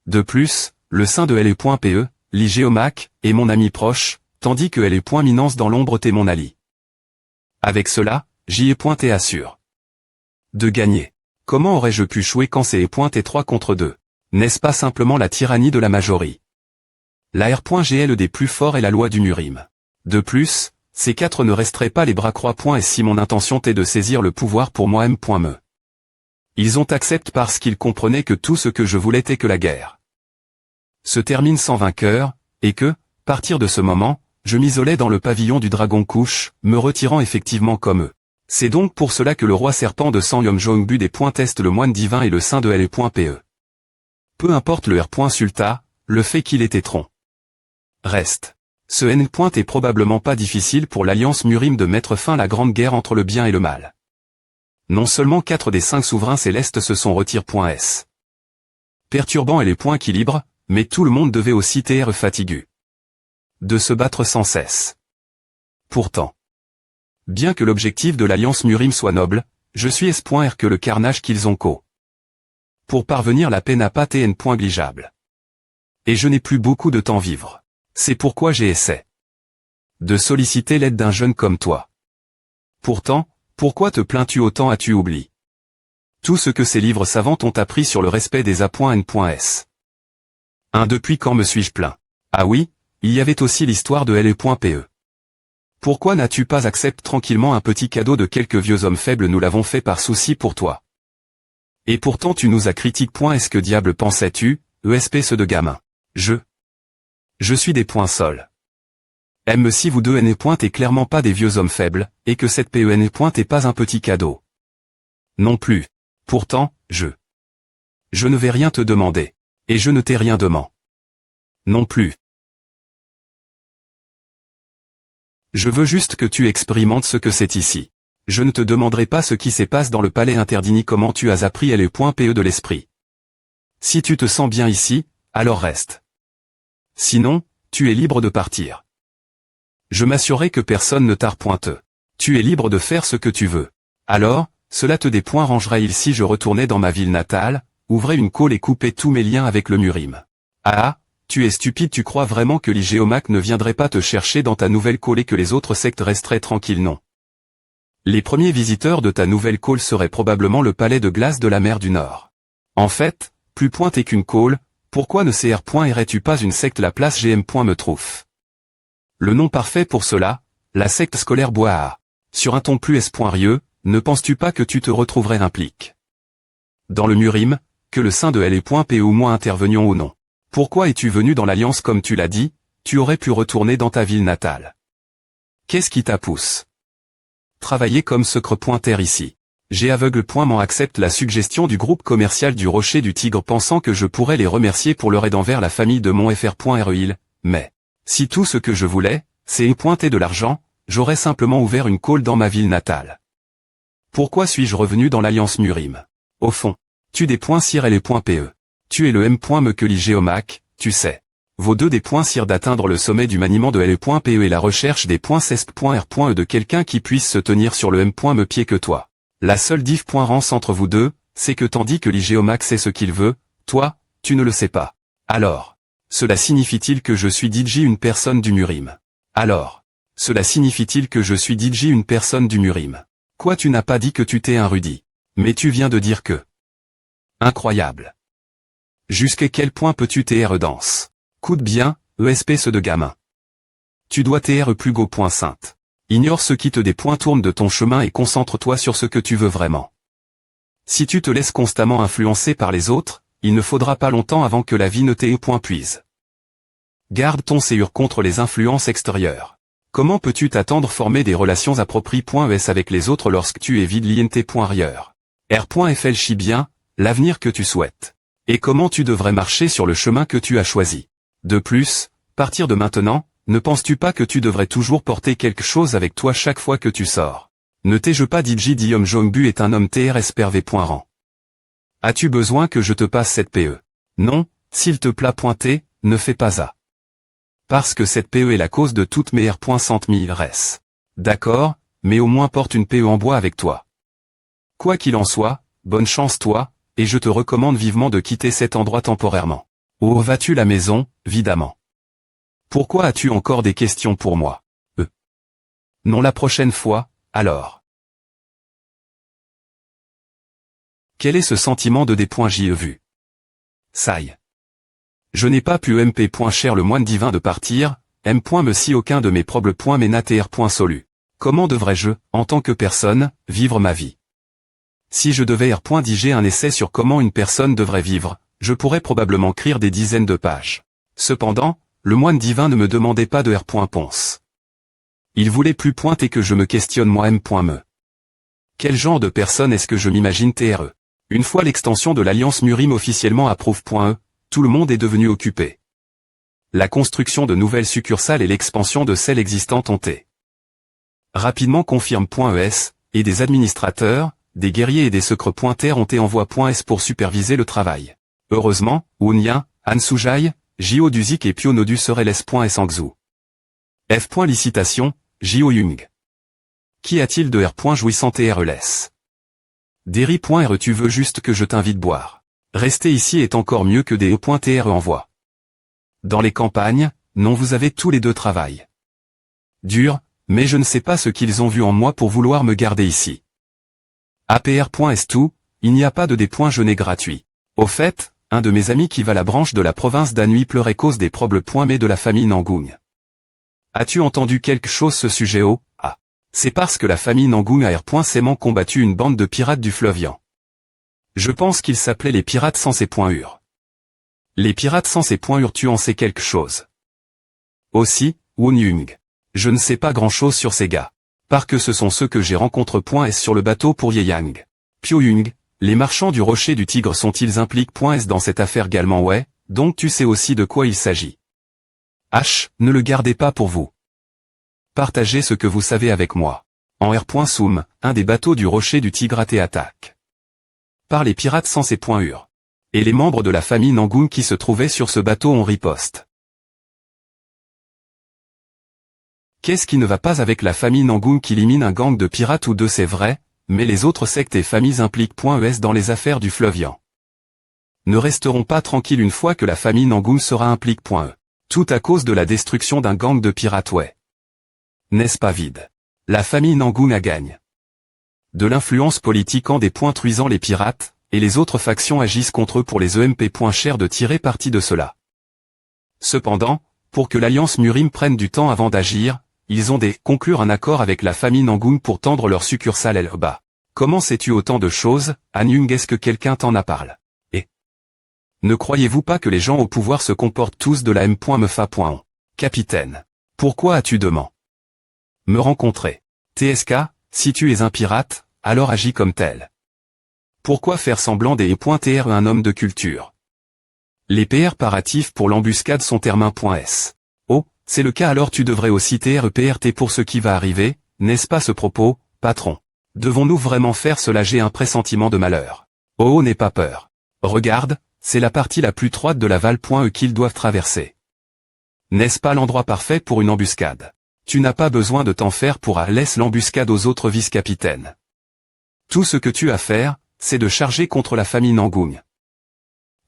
De plus, le sein de LE.PE, l'IGEOMAC, est mon ami proche, tandis que LE.Minence dans l'ombre t'est mon allié. Avec cela, j'y ai assure de gagner. Comment aurais-je pu jouer quand c'est est 3 contre 2? N'est-ce pas simplement la tyrannie de la majorie? La R.GL des plus forts est la loi du Murim. De plus, Ces 4 ne resteraient pas les bras croix. Si mon intention t'est de saisir le pouvoir pour moi me. Ils ont accepté parce qu'ils comprenaient que tout ce que je voulais était que la guerre se termine sans vainqueur, et que, partir de ce moment, je m'isolais dans le pavillon du dragon couche, me retirant effectivement comme eux. C'est donc pour cela que le roi serpent de sang Yom Jong-bu des teste le moine divin et le saint de L.pe. Peu importe le R. Sulta, le fait qu'il était tronc. Reste. Ce N. est probablement pas difficile pour l'alliance Murim de mettre fin à la grande guerre entre le bien et le mal. Non seulement 4 des 5 souverains célestes se sont retirés. Perturbant et les points équilibre, mais tout le monde devait aussi être fatigué de se battre sans cesse. Pourtant, bien que l'objectif de l'alliance Murim soit noble, je suis espoir que le carnage qu'ils ont pour parvenir la paix n'a pas été négligeable. Et je n'ai plus beaucoup de temps vivre. C'est pourquoi j'ai essayé de solliciter l'aide d'un jeune comme toi. Pourtant, pourquoi te plains-tu autant? As-tu oublié tout ce que ces livres savants t'ont appris sur le respect des A.N.S? Depuis quand me suis-je plaint? Ah oui, il y avait aussi l'histoire de L.pe. Pourquoi n'as-tu pas accepté tranquillement un petit cadeau de quelques vieux hommes faibles? Nous l'avons fait par souci pour toi. Et pourtant tu nous as critiqué. Est-ce que diable pensais-tu, ce de gamin? Je suis des points sols. Si vous deux n'êtes clairement pas des vieux hommes faibles, et que cette PEN n'est pas un petit cadeau. Non plus. Pourtant, je ne vais rien te demander. Et je ne t'ai rien demandé. Non plus. Je veux juste que tu expérimentes ce que c'est ici. Je ne te demanderai pas ce qui se passe dans le palais interdit ni comment tu as appris L.pe de l'esprit. Si tu te sens bien ici, alors reste. Sinon, tu es libre de partir. Je m'assurerai que personne ne t'arpointe. Tu es libre de faire ce que tu veux. Alors, cela te dérangera-il si je retournais dans ma ville natale, ouvrais une colle et coupais tous mes liens avec le Murim? Ah, tu es stupide, tu crois vraiment que l'Igéomac ne viendrait pas te chercher dans ta nouvelle colle et que les autres sectes resteraient tranquilles? Non. Les premiers visiteurs de ta nouvelle colle seraient probablement le palais de glace de la mer du Nord. En fait, plus est qu'une colle, pourquoi ne irais-tu pas une secte? La place GM. Me trouve le nom parfait pour cela, la secte scolaire Bois. Sur un ton plus espoirieux, ne penses-tu pas que tu te retrouverais impliqué dans le Murim, que le saint de L.pe ou moi intervenions ou non? Pourquoi es-tu venu dans l'alliance? Comme tu l'as dit, tu aurais pu retourner dans ta ville natale. Qu'est-ce qui t'a poussé travailler comme secret terre ici? J'ai aveugle. M'en accepte la suggestion du groupe commercial du Rocher du Tigre, pensant que je pourrais les remercier pour leur aide envers la famille de mon FR.REIL, mais si tout ce que je voulais, c'est pointer de l'argent, j'aurais simplement ouvert une colle dans ma ville natale. Pourquoi suis-je revenu dans l'alliance Murim? Au fond, tu des points sire et les points PE. Tu es le M. Me que l'Igéomac, tu sais. Vos deux des points sire d'atteindre le sommet du maniement de L.pe et la recherche des points CESP.R. de quelqu'un qui puisse se tenir sur le M. Me pied que toi. La seule différence entre vous deux, c'est que tandis que l'Igéomac sait ce qu'il veut, toi, tu ne le sais pas. Alors, cela signifie-t-il que je suis DJ une personne du Murim? Alors, cela signifie-t-il que je suis DJ une personne du Murim? Quoi, tu n'as pas dit que tu t'es un Rudy? Mais tu viens de dire que... Incroyable. Jusqu'à quel point peux-tu t'être danse? Coûte bien, ce de gamin. Tu dois t'être plus go. Sainte. Ignore ce qui te tourne de ton chemin et concentre-toi sur ce que tu veux vraiment. Si tu te laisses constamment influencer par les autres, il ne faudra pas longtemps avant que la vie ne puise. Garde ton séur contre les influences extérieures. Comment peux-tu t'attendre former des relations appropriées? Avec les autres lorsque tu es vide l'INT.ailleurs. R.FL bien, l'avenir que tu souhaites. Et comment tu devrais marcher sur le chemin que tu as choisi. De plus, partir de maintenant, ne penses-tu pas que tu devrais toujours porter quelque chose avec toi chaque fois que tu sors? Ne t'ai-je pas dit Yom Jong-bu est un homme TRSPRV.rang. As-tu besoin que je te passe cette PE? Non, s'il te plaît pointer, ne fais pas ça. Parce que cette PE est la cause de toutes mes R.100 000 res. D'accord, mais au moins porte une PE en bois avec toi. Quoi qu'il en soit, bonne chance toi, et je te recommande vivement de quitter cet endroit temporairement. Où vas-tu? La maison, évidemment. Pourquoi as-tu encore des questions pour moi? Non, la prochaine fois, alors. Quel est ce sentiment de j'ai vu? Saï. Je n'ai pas pu MP. Cher le moine divin de partir, M. Me si aucun de mes problèmes n'est TR. Solu. Comment devrais-je, en tant que personne, vivre ma vie? Si je devais diger un essai sur comment une personne devrait vivre, je pourrais probablement écrire des dizaines de pages. Cependant, le moine divin ne me demandait pas de R.Ponce. Il voulait plus pointer que je me questionne moi M.Me. Quel genre de personne est-ce que je m'imagine TRE? Une fois l'extension de l'Alliance Murim officiellement approuve.E, tout le monde est devenu occupé. La construction de nouvelles succursales et l'expansion de celles existantes ont été rapidement confirme.es, et des administrateurs, des guerriers et des secrets.ter ont été envois.s pour superviser le travail. Heureusement, Wunya, Han Sujai, J.O. Duzik et Pio Nodu seraient les.s Angzhou. F. Licitation, J.O. Yung. Qui a-t-il de R. Jouissant TRLS? Derry.re Tu veux juste que je t'invite boire. Rester ici est encore mieux que des E.TRE envoie. Dans les campagnes, non vous avez tous les deux travail. Dur, mais je ne sais pas ce qu'ils ont vu en moi pour vouloir me garder ici. APR.est tout, il n'y a pas de déjeuner gratuit. Au fait, un de mes amis qui va la branche de la province d'Anhui pleurait cause des problèmes de la famille Nangung. As-tu entendu quelque chose ce sujet au? Ah. C'est parce que la famille Nangung a R.Saiement combattu une bande de pirates du fleuve Yan. Je pense qu'ils s'appelaient les pirates sans ces.ur. Les pirates sans ces.ur tu en sais quelque chose. Aussi, Wun Yung. Je ne sais pas grand-chose sur ces gars. Parce que ce sont ceux que j'ai rencontrés.s sur le bateau pour Yeyang. Pio Yung, les marchands du rocher du tigre sont-ils impliqués.s dans cette affaire également? Ouais, donc tu sais aussi de quoi il s'agit. H, ne le gardez pas pour vous. Partagez ce que vous savez avec moi. En R.Soum, un des bateaux du rocher du tigre a été attaqué par les pirates sans ces.ur. Et les membres de la famille Nangung qui se trouvaient sur ce bateau ont riposte. Qu'est-ce qui ne va pas avec la famille Nangung qui élimine un gang de pirates ou deux? C'est vrai, mais les autres sectes et familles impliquent.es dans les affaires du fleuve Yan. Ne resteront pas tranquilles une fois que la famille Nangung sera implique.e. Tout à cause de la destruction d'un gang de pirates ouais. N'est-ce pas vide? La famille Nangung a gagne de l'influence politique en détruisant les pirates, et les autres factions agissent contre eux pour les EMP. Cher de tirer parti de cela. Cependant, pour que l'Alliance Murim prenne du temps avant d'agir, ils ont conclure un accord avec la famille Nangung pour tendre leur succursale Elba. Comment sais-tu autant de choses, Han Yung? Est-ce que quelqu'un t'en a parlé? Et ne croyez-vous pas que les gens au pouvoir se comportent tous de la M.Me? Capitaine. Pourquoi as-tu demandé me rencontrer? TSK, si tu es un pirate, alors agis comme tel. Pourquoi faire semblant des E.TR un homme de culture? Les PR paratifs pour l'embuscade sont Termin.s. Oh, c'est le cas alors tu devrais aussi TRPRT pour ce qui va arriver, n'est-ce pas ce propos, patron? Devons-nous vraiment faire cela? J'ai un pressentiment de malheur. Oh, n'aie pas peur. Regarde, c'est la partie la plus étroite de la Val.E qu'ils doivent traverser. N'est-ce pas l'endroit parfait pour une embuscade? Tu n'as pas besoin de t'en faire pour laisse l'embuscade aux autres vice-capitaines. Tout ce que tu as à faire, c'est de charger contre la famille Nangung.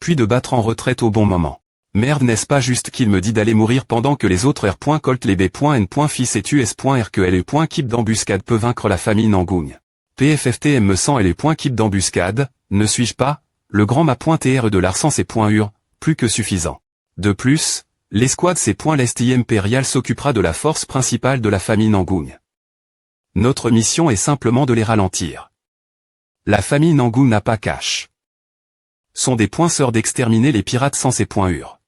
Puis de battre en retraite au bon moment. Merde, n'est-ce pas juste qu'il me dit d'aller mourir pendant que les autres R. Colt les B.N. Fils et tu S.R que L. Keep d'embuscade peut vaincre la famille Nangung. PFFTM me sent L. Keep d'embuscade, ne suis-je pas, le grand ma.TR de l'Arsan C.ur, plus que suffisant. De plus, l'escouade C.L'Esti impérial s'occupera de la force principale de la famille Nangung. Notre mission est simplement de les ralentir. La famille Nangung n'a pas cache. Sont des sœurs d'exterminer les pirates sans ces.ur.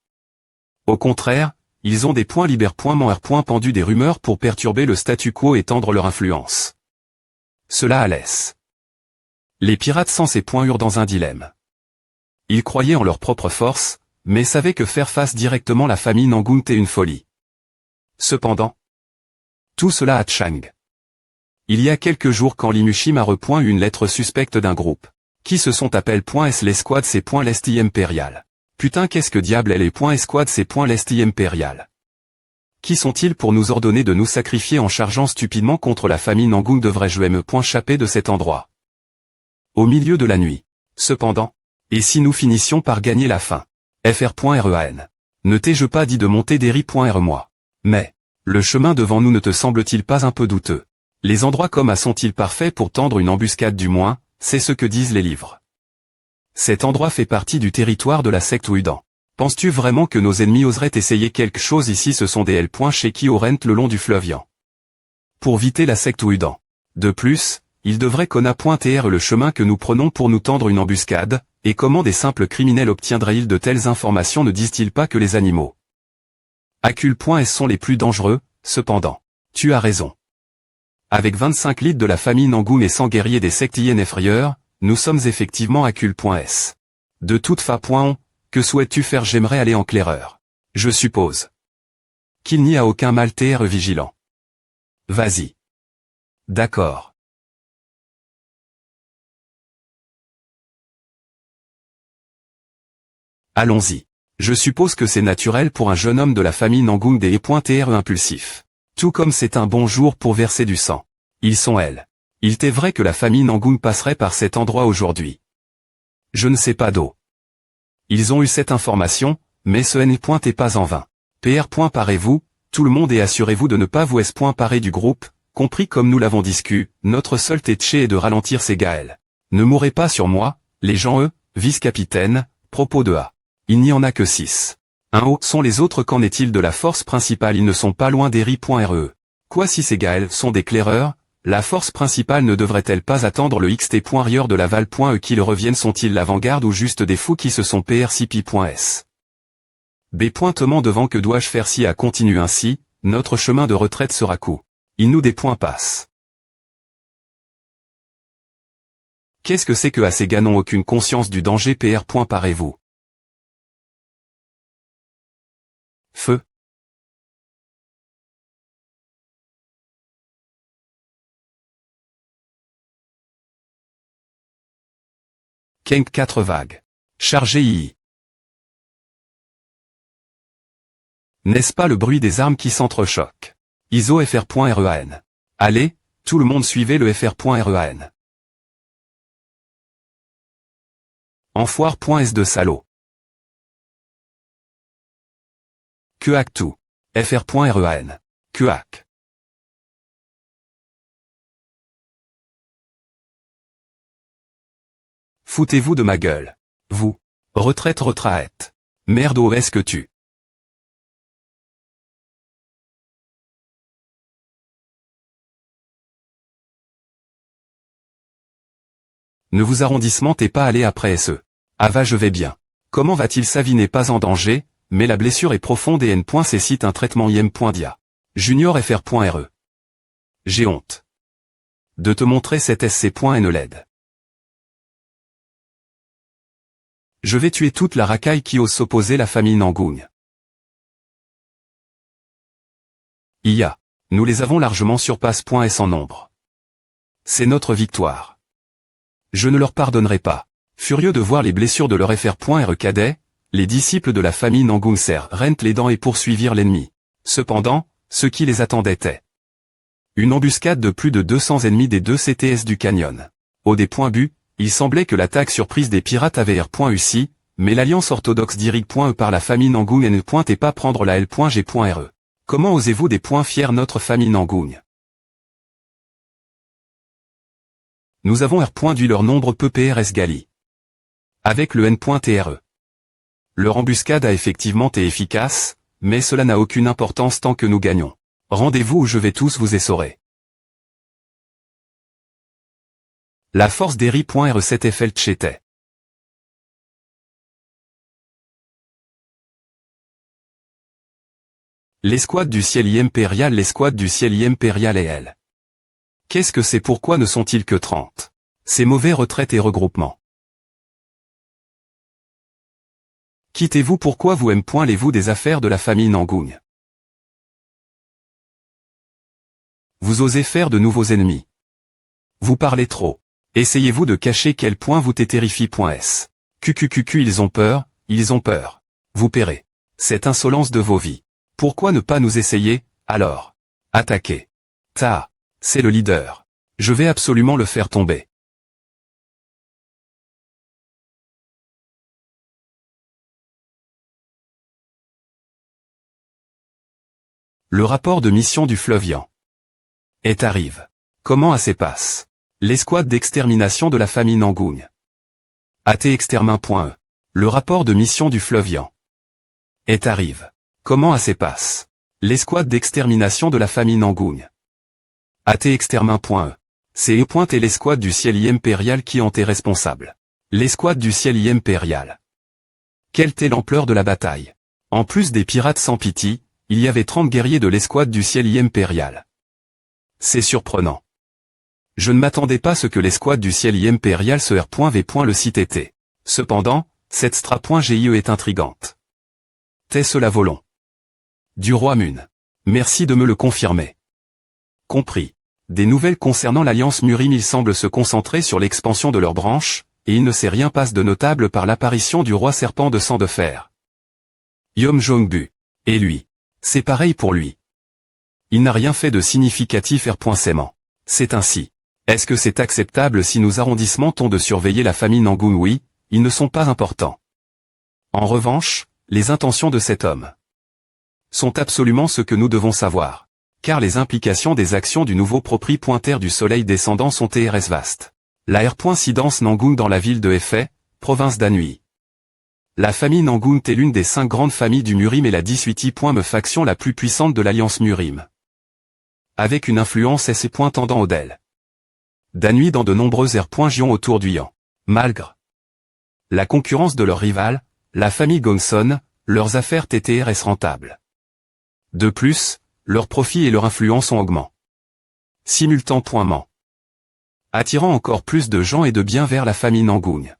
Au contraire, ils ont des libères.man pendu des rumeurs pour perturber le statu quo et tendre leur influence. Cela laisse les pirates sans ces.ur dans un dilemme. Ils croyaient en leur propre force, mais savaient que faire face directement la famille Nangung était une folie. Cependant, tout cela a Chang. Il y a quelques jours quand Limushim a repoint une lettre suspecte d'un groupe, qui se sont appelés.s l'escouade C.L'Esti impérial. Putain qu'est-ce que diable est les.escouade C.L'Esti impérial? Qui sont-ils pour nous ordonner de nous sacrifier en chargeant stupidement contre la famille Nangung? Devrais-je me chapper de cet endroit? Au milieu de la nuit. Cependant, et si nous finissions par gagner la fin? FR.REAN. Ne t'ai-je pas dit de monter Derry.re moi? Mais, le chemin devant nous ne te semble-t-il pas un peu douteux? Les endroits comme sont-ils parfaits pour tendre une embuscade? Du moins, c'est ce que disent les livres. Cet endroit fait partie du territoire de la secte Ouidan. Penses-tu vraiment que nos ennemis oseraient essayer quelque chose ici? Ce sont des L. chez qui Orent le long du fleuve Yan. Pour viter la secte Oudan. De plus, ils devraient connaître le chemin que nous prenons pour nous tendre une embuscade, et comment des simples criminels obtiendraient-ils de telles informations? Ne disent-ils pas que les animaux Acul.s sont les plus dangereux? Cependant, tu as raison. Avec 25 litres de la famille Nangoun et 100 guerriers des sectes effrayeurs, nous sommes effectivement Acul.s. De toute façon, que souhaites-tu faire? J'aimerais aller en claireur. Je suppose qu'il n'y a aucun mal. Vigilant. Vas-y. D'accord. Allons-y. Je suppose que c'est naturel pour un jeune homme de la famille Nangoun des impulsif. Tout comme c'est un bon jour pour verser du sang. Ils sont elles. Il est vrai que la famille Nangoun passerait par cet endroit aujourd'hui. Je ne sais pas d'eau. Ils ont eu cette information, mais ce n'est pas en vain. Parez-vous, tout le monde, et assurez-vous de ne pas vous parer du groupe, compris comme nous l'avons discuté. Notre seul téché est de ralentir ces Gaëls. Ne mourrez pas sur moi, les gens vice-capitaine, propos de A. Il n'y en a que 6. Sont les autres? Qu'en est-il de la force principale? Ils ne sont pas loin des RE. Quoi, si ces Gaëls sont des claireurs, la force principale ne devrait-elle pas attendre le XT.rieur de Laval.e qu'ils reviennent? Sont-ils l'avant-garde ou juste des fous qui se sont PRCP.s? B. Devant, que dois-je faire si à continue ainsi? Notre chemin de retraite sera court. Il nous des points passent. Qu'est-ce que c'est que à ces gars n'ont aucune conscience du danger? Parez-vous. Feu. Kenk 4 vagues. Chargé II. N'est-ce pas le bruit des armes qui s'entrechoquent? ISO FR.REAN. Allez, tout le monde suivez le FR.REAN. Enfoire.s de salaud. Queac tout. FR.REAN. Queac. Foutez-vous de ma gueule. Vous. Retraite. Merde, où est-ce que tu? Ne vous arrondissementez pas, aller après ce. Ah va, je vais bien. Comment va-t-il? Sa vie n'est pas en danger, mais la blessure est profonde et N.cécite un traitement IM.dia. Junior FR.RE. J'ai honte de te montrer cet SC.NLED. Je vais tuer toute la racaille qui ose s'opposer la famille Nangoun. IA. Nous les avons largement surpasse.s en nombre. C'est notre victoire. Je ne leur pardonnerai pas. Furieux de voir les blessures de leur FR.RE cadet, les disciples de la famille Nangoun serrent les dents et poursuivirent l'ennemi. Cependant, ce qui les attendait était une embuscade de plus de 200 ennemis des 2 CTS du canyon. Au but, il semblait que l'attaque surprise des pirates avait R.UC, mais l'alliance orthodoxe d'Irig.E par la famille Nangoun ne pas prendre la L.G.RE. Comment osez-vous des points fiers notre famille Nangoun? Nous avons R.dû leur nombre peu PRS Gali. Avec le N.TRE. Leur embuscade a effectivement été efficace, mais cela n'a aucune importance tant que nous gagnons. Rendez-vous où je vais tous vous essorer. La force d'Eri.RE s'était fait chétait. L'escouade du ciel impérial, l'escouade du ciel impérial et elle. Qu'est-ce que c'est? Pourquoi ne sont-ils que 30? Ces mauvais retraites et regroupements. Quittez-vous, pourquoi vous lez-vous des affaires de la famille Nangoun? Vous osez faire de nouveaux ennemis. Vous parlez trop. Essayez-vous de cacher quel point vous terrifie.s. QQQQ, ils ont peur. Vous paierez cette insolence de vos vies. Pourquoi ne pas nous essayer, alors? Attaquez. Ta. C'est le leader. Je vais absolument le faire tomber. Le rapport de mission du fleuve Yan. Arrive. Comment assez passe? L'escouade d'extermination de la famille Nangoun. AT extermin.e. Le rapport de mission du fleuve Yan. est arrive. Comment assez passe. L'escouade d'extermination de la famille Nangung. AT-extermin.e. C'est et l'escouade du ciel impérial qui en est responsable. L'escouade du ciel impérial. Quelle était l'ampleur de la bataille? En plus des pirates sans pitié, il y avait 30 guerriers de l'escouade du ciel impérial. C'est surprenant. Je ne m'attendais pas à ce que l'escouade du ciel impérial se R.V. le site était. Cependant, cette stra.GIE est intrigante. T'es cela volon. Du roi Mun. Merci de me le confirmer. Compris. Des nouvelles concernant l'alliance Murim, il semble se concentrer sur l'expansion de leurs branches, et il ne s'est rien passe de notable par l'apparition du roi serpent de sang de fer. Yom Jong-bu. Et lui. C'est pareil pour lui. Il n'a rien fait de significatif R.Sément. C'est ainsi. Est-ce que c'est acceptable si nos arrondissements ont de surveiller la famille Nangung? Oui, ils ne sont pas importants. En revanche, les intentions de cet homme sont absolument ce que nous devons savoir. Car les implications des actions du nouveau propriétaire du soleil descendant sont TRS vastes. La R.Sidence Nangung dans la ville de Hefei, province d'Anhui. La famille Nangung est l'une des 5 grandes familles du Murim et la 18e faction la plus puissante de l'alliance Murim. Avec une influence S. tendant au Del. D'Anhui dans de nombreuses R.Gions autour du Yan. Malgré la concurrence de leurs rivales, la famille Gongsun, leurs affaires TTRS rentables. De plus, leurs profits et leur influence ont augmenté. Simultanément. Attirant encore plus de gens et de biens vers la famille Nangung.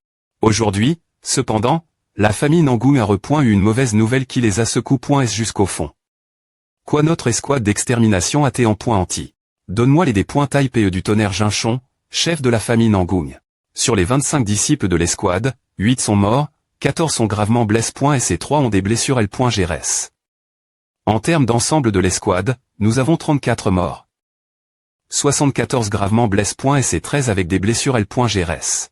Aujourd'hui, cependant, la famille Nangung a eu une mauvaise nouvelle qui les a secoués jusqu'au fond. Quoi notre escouade d'extermination a-t-elle en point anti? Donne-moi les des points taille PE du tonnerre Jinchon, chef de la famille Nangung. Sur les 25 disciples de l'escouade, 8 sont morts, 14 sont gravement blessés et 3 ont des blessures L.GRS. En termes d'ensemble de l'escouade, nous avons 34 morts. 74 gravement blessés et 13 avec des blessures L.GRS.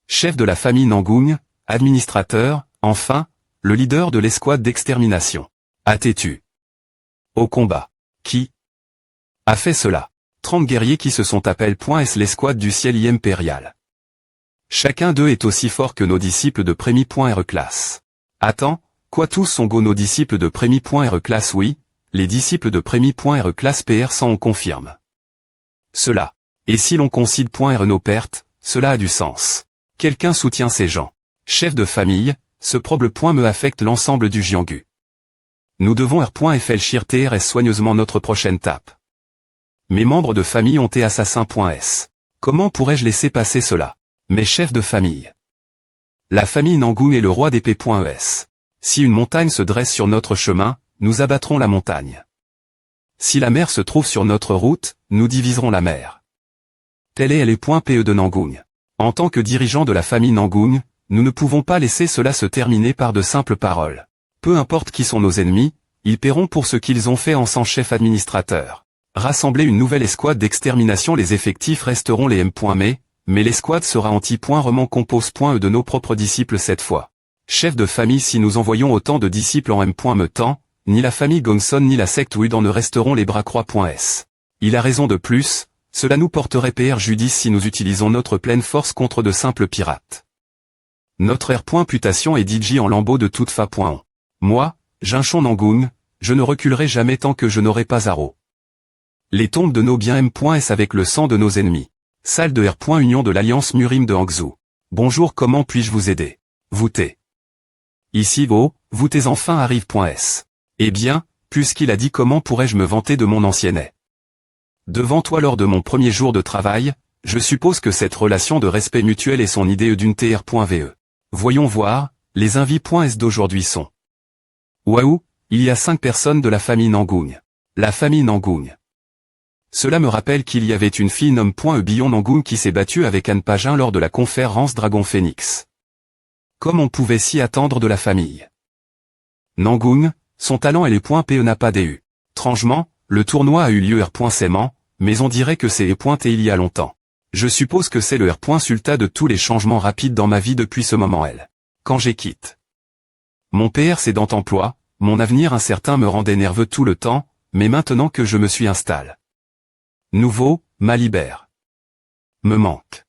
Chef de la famille Nangung, administrateur, enfin, le leader de l'escouade d'extermination. A-t-tu au combat. Qui a fait cela? 30 guerriers qui se sont appelés l'escouade du ciel impérial. Chacun d'eux est aussi fort que nos disciples de Prémi.R classe. Attends, quoi tous sont go nos disciples de Prémi.R classe? Oui, les disciples de Prémi.R classe PR100 on confirme. Cela. Et si l'on considère nos pertes, cela a du sens. Quelqu'un soutient ces gens. Chef de famille, ce problème me affecte l'ensemble du Jianghu. Nous devons R.Fléchir TRS soigneusement notre prochaine tape. Mes membres de famille ont été assassins.S. Comment pourrais-je laisser passer cela? Mes chefs de famille. La famille Nangung est le roi d'épée.es. Si une montagne se dresse sur notre chemin, nous abattrons la montagne. Si la mer se trouve sur notre route, nous diviserons la mer. Tel est les points PE de Nangung. En tant que dirigeant de la famille Nangung, nous ne pouvons pas laisser cela se terminer par de simples paroles. Peu importe qui sont nos ennemis, ils paieront pour ce qu'ils ont fait en sans chef administrateur. Rassembler une nouvelle escouade d'extermination, les effectifs resteront les mais l'escouade sera anti-remant compose.e de nos propres disciples cette fois. Chef de famille, si nous envoyons autant de disciples en M.me ni la famille Gongsun ni la secte Wudan ne resteront les bras croix.s. Il a raison de plus, cela nous porterait judice si nous utilisons notre pleine force contre de simples pirates. Notre R.Putation est DJ en lambeaux de toute fa.on. Moi, Jinchon Nangung, je ne reculerai jamais tant que je n'aurai pas Aro. Les tombes de nos biens M.S avec le sang de nos ennemis. Salle de R. Union de l'Alliance Murim de Hangzhou. Bonjour, comment puis-je vous aider? Voûtez. Ici voûtez enfin arrive.s. Eh bien, puisqu'il a dit comment pourrais-je me vanter de mon anciennet? Devant toi lors de mon premier jour de travail, je suppose que cette relation de respect mutuel est son idée d'une TR.VE. Voyons voir, les invités.s d'aujourd'hui sont. Waouh, il y a 5 personnes de la famille Nangung. La famille Nangung. Cela me rappelle qu'il y avait une fille nomme Billon Nangung qui s'est battue avec Anne Pagin lors de la conférence Dragon Phoenix. Comme on pouvait s'y attendre de la famille Nangung, son talent et les PE n'a pas DU. Étrangement, le tournoi a eu lieu R.Sément, mais on dirait que c'est et il y a longtemps. Je suppose que c'est le R.Sulta de tous les changements rapides dans ma vie depuis ce moment quand j'ai quitté mon PR sédent emploi, mon avenir incertain me rendait nerveux tout le temps, mais maintenant que je me suis installé nouveau, ma libère. Me manque.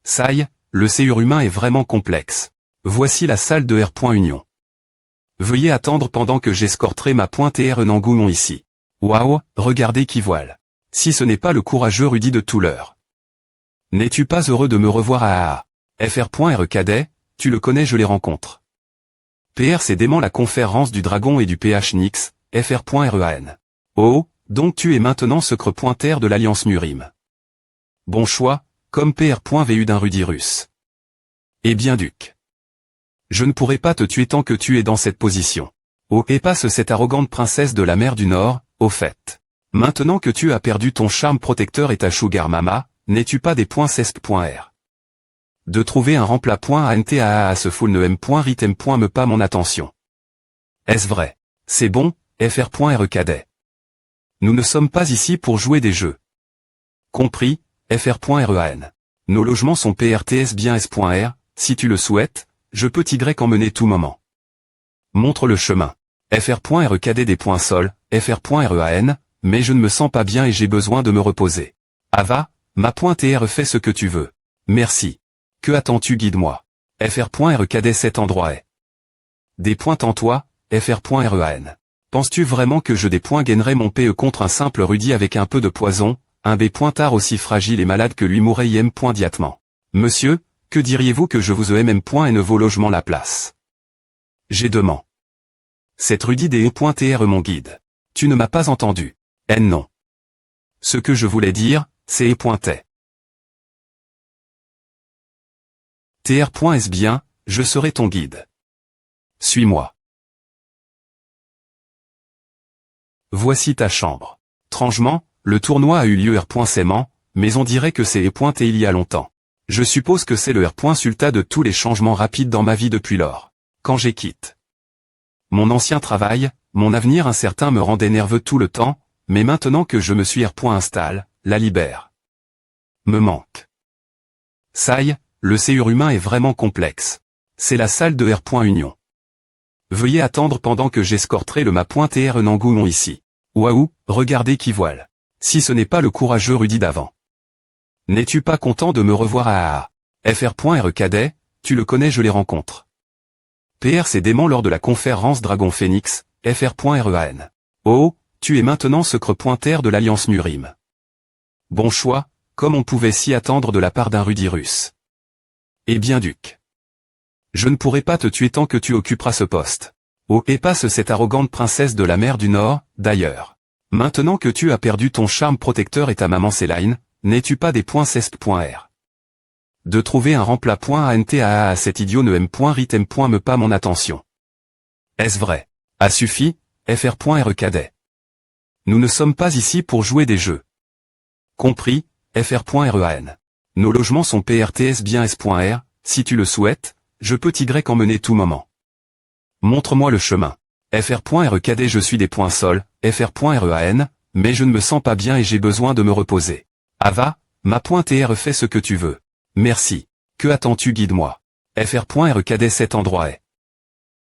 Saï, le séur humain est vraiment complexe. Voici la salle de R.Union. Veuillez attendre pendant que j'escorterai ma pointe et Nangoulon ici. Waouh, regardez qui voile. Si ce n'est pas le courageux Rudy de Touleur. N'es-tu pas heureux de me revoir à FR.R Cadet, tu le connais, je les rencontre. PR c'est dément la conférence du dragon et du PH Nix, FR.REAN. Oh, donc tu es maintenant secret.R de l'Alliance Murim. Bon choix, comme PR.VU d'un Rudy russe. Eh bien Duc. Je ne pourrai pas te tuer tant que tu es dans cette position. Oh, et passe cette arrogante princesse de la mer du Nord, au fait. Maintenant que tu as perdu ton charme protecteur et ta sugar mama, n'es-tu pas des .cesp.r. De trouver un remplat.antaa à ce foule ne m.ritem. Me pas mon attention. Est-ce vrai? C'est bon, FR.R Cadet. Nous ne sommes pas ici pour jouer des jeux. Compris, FR.REAN. Nos logements sont PRTS bien S.R, si tu le souhaites, je peux t'emmener tout moment. Montre le chemin. FR.R Cadet des points sol, FR.REAN, mais je ne me sens pas bien et j'ai besoin de me reposer. Ava, ma pointe et fais ce que tu veux. Merci. Que attends-tu, guide-moi. FR.R Cadet cet endroit est. Des points en toi, FR.REAN. Penses-tu vraiment que je gagnerai mon PE contre un simple Rudy avec un peu de poison, un B.tard aussi fragile et malade que lui mourrait IM.diatement. Monsieur, que diriez-vous que je vous aime et ne vos logements la place? J'ai demandé. Cette Rudy DE.TR mon guide. Tu ne m'as pas entendu. Non. Ce que je voulais dire, c'est E.T. TR.S bien, je serai ton guide. Suis-moi. Voici ta chambre. Étrangement, le tournoi a eu lieu R.Sainement, mais on dirait que c'est E.T il y a longtemps. Je suppose que c'est le R.Sulta de tous les changements rapides dans ma vie depuis lors. Quand j'ai quitté mon ancien travail, mon avenir incertain me rendait nerveux tout le temps, mais maintenant que je me suis R.installe, la libère. Me manque. Saï, le séur humain est vraiment complexe. C'est la salle de R.Union. Veuillez attendre pendant que j'escorterai le ma.TR Nangoulon ici. Waouh, regardez qui voile. Si ce n'est pas le courageux Rudy d'avant. N'es-tu pas content de me revoir à FR.R Cadet, tu le connais, je les rencontre. PR c'est dément lors de la conférence Dragon Phoenix, FR.REAN. Oh, tu es maintenant secret.R de l'Alliance Murim. Bon choix, comme on pouvait s'y attendre de la part d'un Rudy russe. Eh bien Duc. Je ne pourrai pas te tuer tant que tu occuperas ce poste. Oh, et passe cette arrogante princesse de la mer du Nord, d'ailleurs. Maintenant que tu as perdu ton charme protecteur et ta maman Céline, n'es-tu pas des .cesp.r. De trouver un remplat.antaa à cet idiot ne m.ritem. Me pas mon attention. Est-ce vrai? A suffi, FR.R Cadet. Nous ne sommes pas ici pour jouer des jeux. Compris, FR.REAN. Nos logements sont PRTS bien S.R, si tu le souhaites, je peux t'emmener tout moment. Montre-moi le chemin. FR.R Cadet je suis des points sol, FR.REAN, mais je ne me sens pas bien et j'ai besoin de me reposer. Ava, ma pointe et fais ce que tu veux. Merci. Que attends-tu, guide-moi. FR.R Cadet cet endroit est.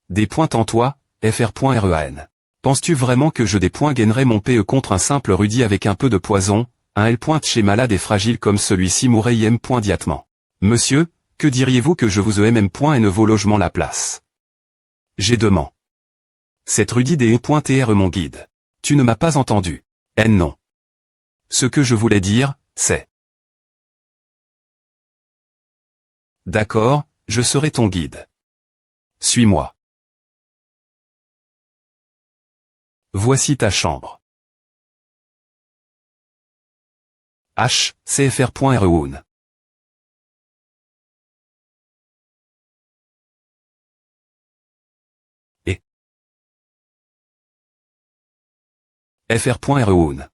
Des points en toi, FR.REAN. Penses-tu vraiment que je gagnerai mon PE contre un simple Rudy avec un peu de poison, un L. Chez malade et fragile comme celui-ci mourrait IM.diatement. Monsieur, que diriez-vous que je vous aime et ne vos logements la place? J'ai demandé. Cette Rudy DE.TR mon guide. Tu ne m'as pas entendu. Non. Ce que je voulais dire, c'est. D'accord, je serai ton guide. Suis-moi. Voici ta chambre. CFR.REAN. Et FR.REAN.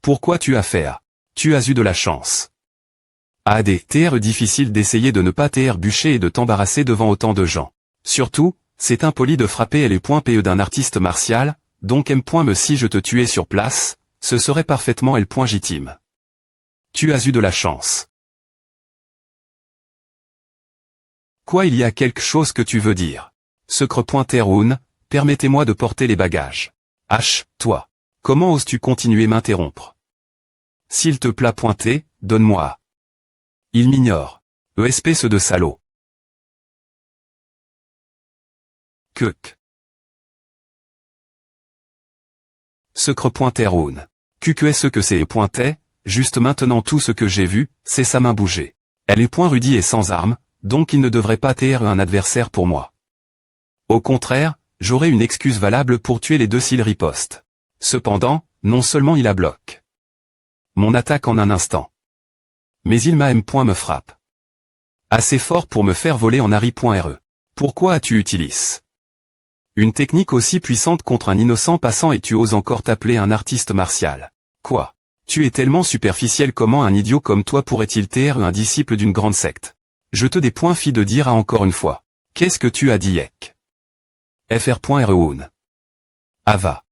Pourquoi tu as fait A? Tu as eu de la chance. TR difficile d'essayer de ne pas bûcher et de t'embarrasser devant autant de gens. Surtout, c'est impoli de frapper L.PE d'un artiste martial, donc M.me si je te tuais sur place, ce serait parfaitement L.Jitime. Tu as eu de la chance. Quoi, il y a quelque chose que tu veux dire? Secret.Teroun, permettez-moi de porter les bagages. Toi. Comment oses-tu continuer m'interrompre? S'il te plaît, donne-moi. Il m'ignore. Espèce de salaud. Queuk. Secre.roun. QQ ce que c'est et pointait, juste maintenant tout ce que j'ai vu, c'est sa main bouger. Elle est point rudie et sans arme, donc il ne devrait pas être un adversaire pour moi. Au contraire, j'aurai une excuse valable pour tuer les deux s'il riposte. Cependant, non seulement il a bloqué mon attaque en un instant, mais il m'a me frappe. Assez fort pour me faire voler en Harry.re. Pourquoi as-tu utilisé une technique aussi puissante contre un innocent passant et tu oses encore t'appeler un artiste martial? Quoi? Tu es tellement superficiel, comment un idiot comme toi pourrait-il être un disciple d'une grande secte? Je te des points fi de dire à encore une fois. Qu'est-ce que tu as dit Ek? Fr.Reoun. Ava.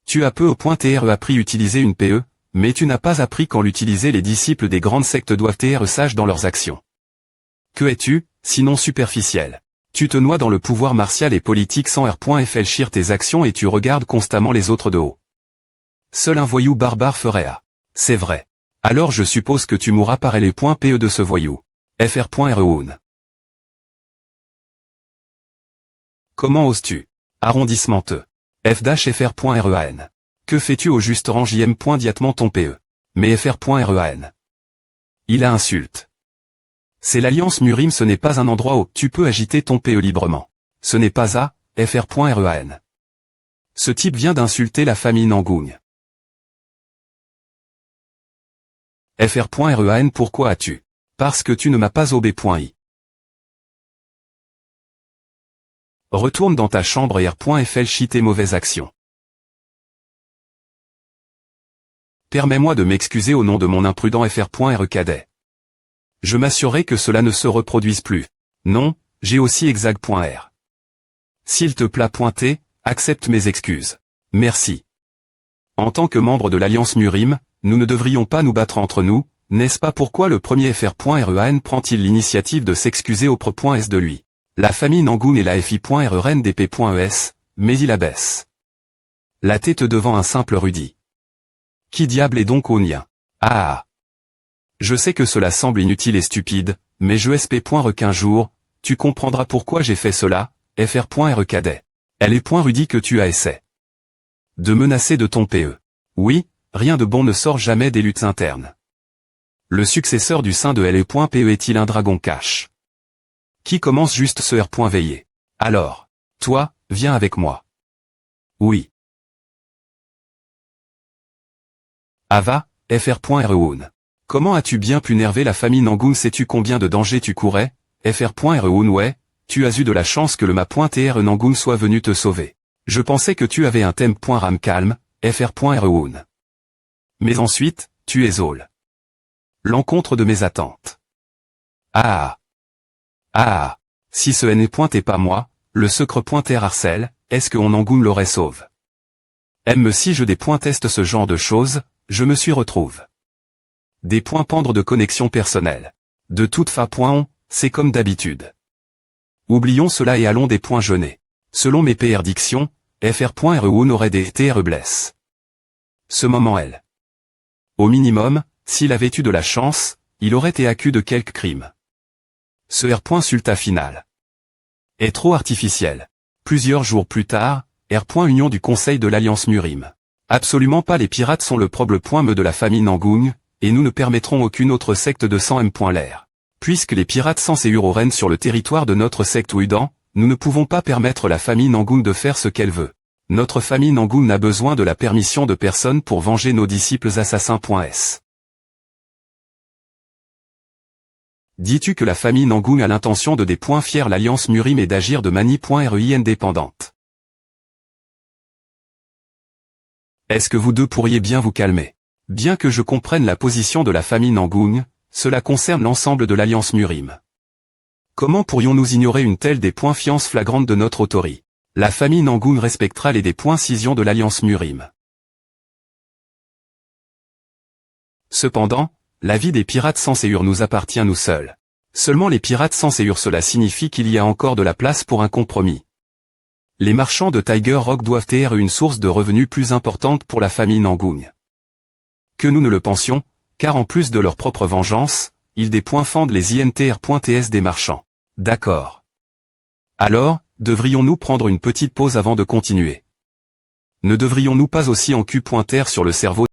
Tu as peu au point appris utiliser une PE, mais tu n'as pas appris qu'en l'utiliser les disciples des grandes sectes doivent être sages dans leurs actions. Que es-tu, sinon superficiel? Tu te noies dans le pouvoir martial et politique sans réfléchir tes actions et tu regardes constamment les autres de haut. Seul un voyou barbare ferait à. C'est vrai. Alors je suppose que tu mourras par les points PE de ce voyou. Fr.Reoun. Comment oses-tu? Arrondissement te. F-Fr.Ren. Que fais-tu au juste rang JM.diatement ton PE? Mais Fr.Ren. Il a insulte. C'est l'Alliance Murim, ce n'est pas un endroit où tu peux agiter ton PE librement. Ce n'est pas à Fr.Ren. Ce type vient d'insulter la famille Nangung. Fr.Ren. Pourquoi as-tu? Parce que tu ne m'as pas ob.i. Retourne dans ta chambre et R.Fl tes mauvaises actions. Permets-moi de m'excuser au nom de mon imprudent Fr.R cadet. Je m'assurerai que cela ne se reproduise plus. Non, j'ai aussi exag.r. S'il te plaît pointer, accepte mes excuses. Merci. En tant que membre de l'Alliance Murim, nous ne devrions pas nous battre entre nous, n'est-ce pas? Pourquoi le premier Fr.Ren prend-il l'initiative de s'excuser au pro.s de lui? La famille Nangung et la FI.RNDP.ES, mais il abaisse la tête devant un simple rudi. Qui diable est donc Onien? Ah! Je sais que cela semble inutile et stupide, mais je SP.re qu'un jour, tu comprendras pourquoi j'ai fait cela, Fr.R cadet. Elle est point rudi que tu as essayé de menacer de ton PE. Oui, rien de bon ne sort jamais des luttes internes. Le successeur du sein de LE.PE est-il un dragon cache? Qui commence juste ce R.veillé. Alors, toi, viens avec moi. Oui. Ava, Fr.Reoun. Comment as-tu bien pu nerver la famille Nangung? Sais-tu combien de dangers tu courais? Fr.Reoun. Ouais, tu as eu de la chance que le ma.tr Nangung soit venu te sauver. Je pensais que tu avais un thème.ram calme, Fr.Reoun. Mais ensuite, tu es all. L'encontre de mes attentes. Ah. Ah. Si ce n'est pas moi, le secre.r harcèle, est-ce que on Nangung l'aurait sauve? Si je teste ce genre de choses, je me suis retrouve. Des points pendre de connexion personnelle. De toute façon, c'est comme d'habitude. Oublions cela et allons des points jeûnés. Selon mes prédictions, Fr.Reoun aurait des TR bless. Ce moment elle. Au minimum, s'il avait eu de la chance, il aurait été accusé de quelques crimes. Ce R.sulta final est trop artificiel. Plusieurs jours plus tard, R.union du Conseil de l'Alliance Murim. Absolument pas, les pirates sont le problème de la famille Nangung, et nous ne permettrons aucune autre secte de 100 l'air. Puisque les pirates sans règnent sur le territoire de notre secte Ouidan, nous ne pouvons pas permettre la famille Nangung de faire ce qu'elle veut. Notre famille Nangung n'a besoin de la permission de personne pour venger nos disciples assassins.s. Dis-tu que la famille Nangung a l'intention de fier l'Alliance Murim et d'agir de mani.ri indépendante? Est-ce que vous deux pourriez bien vous calmer? Bien que je comprenne la position de la famille Nangung, cela concerne l'ensemble de l'Alliance Murim. Comment pourrions-nous ignorer une telle fiance flagrante de notre autorité? La famille Nangung respectera les scissions de l'Alliance Murim. Cependant, la vie des pirates sans séur nous appartient nous seuls. Seulement les pirates sans séur, cela signifie qu'il y a encore de la place pour un compromis. Les marchands de Tiger Rock doivent être une source de revenus plus importante pour la famille Nangung. Que nous ne le pensions, car en plus de leur propre vengeance, ils fendent les INTR.TS des marchands. D'accord. Alors, devrions-nous prendre une petite pause avant de continuer? Ne devrions-nous pas aussi en Q pointer sur le cerveau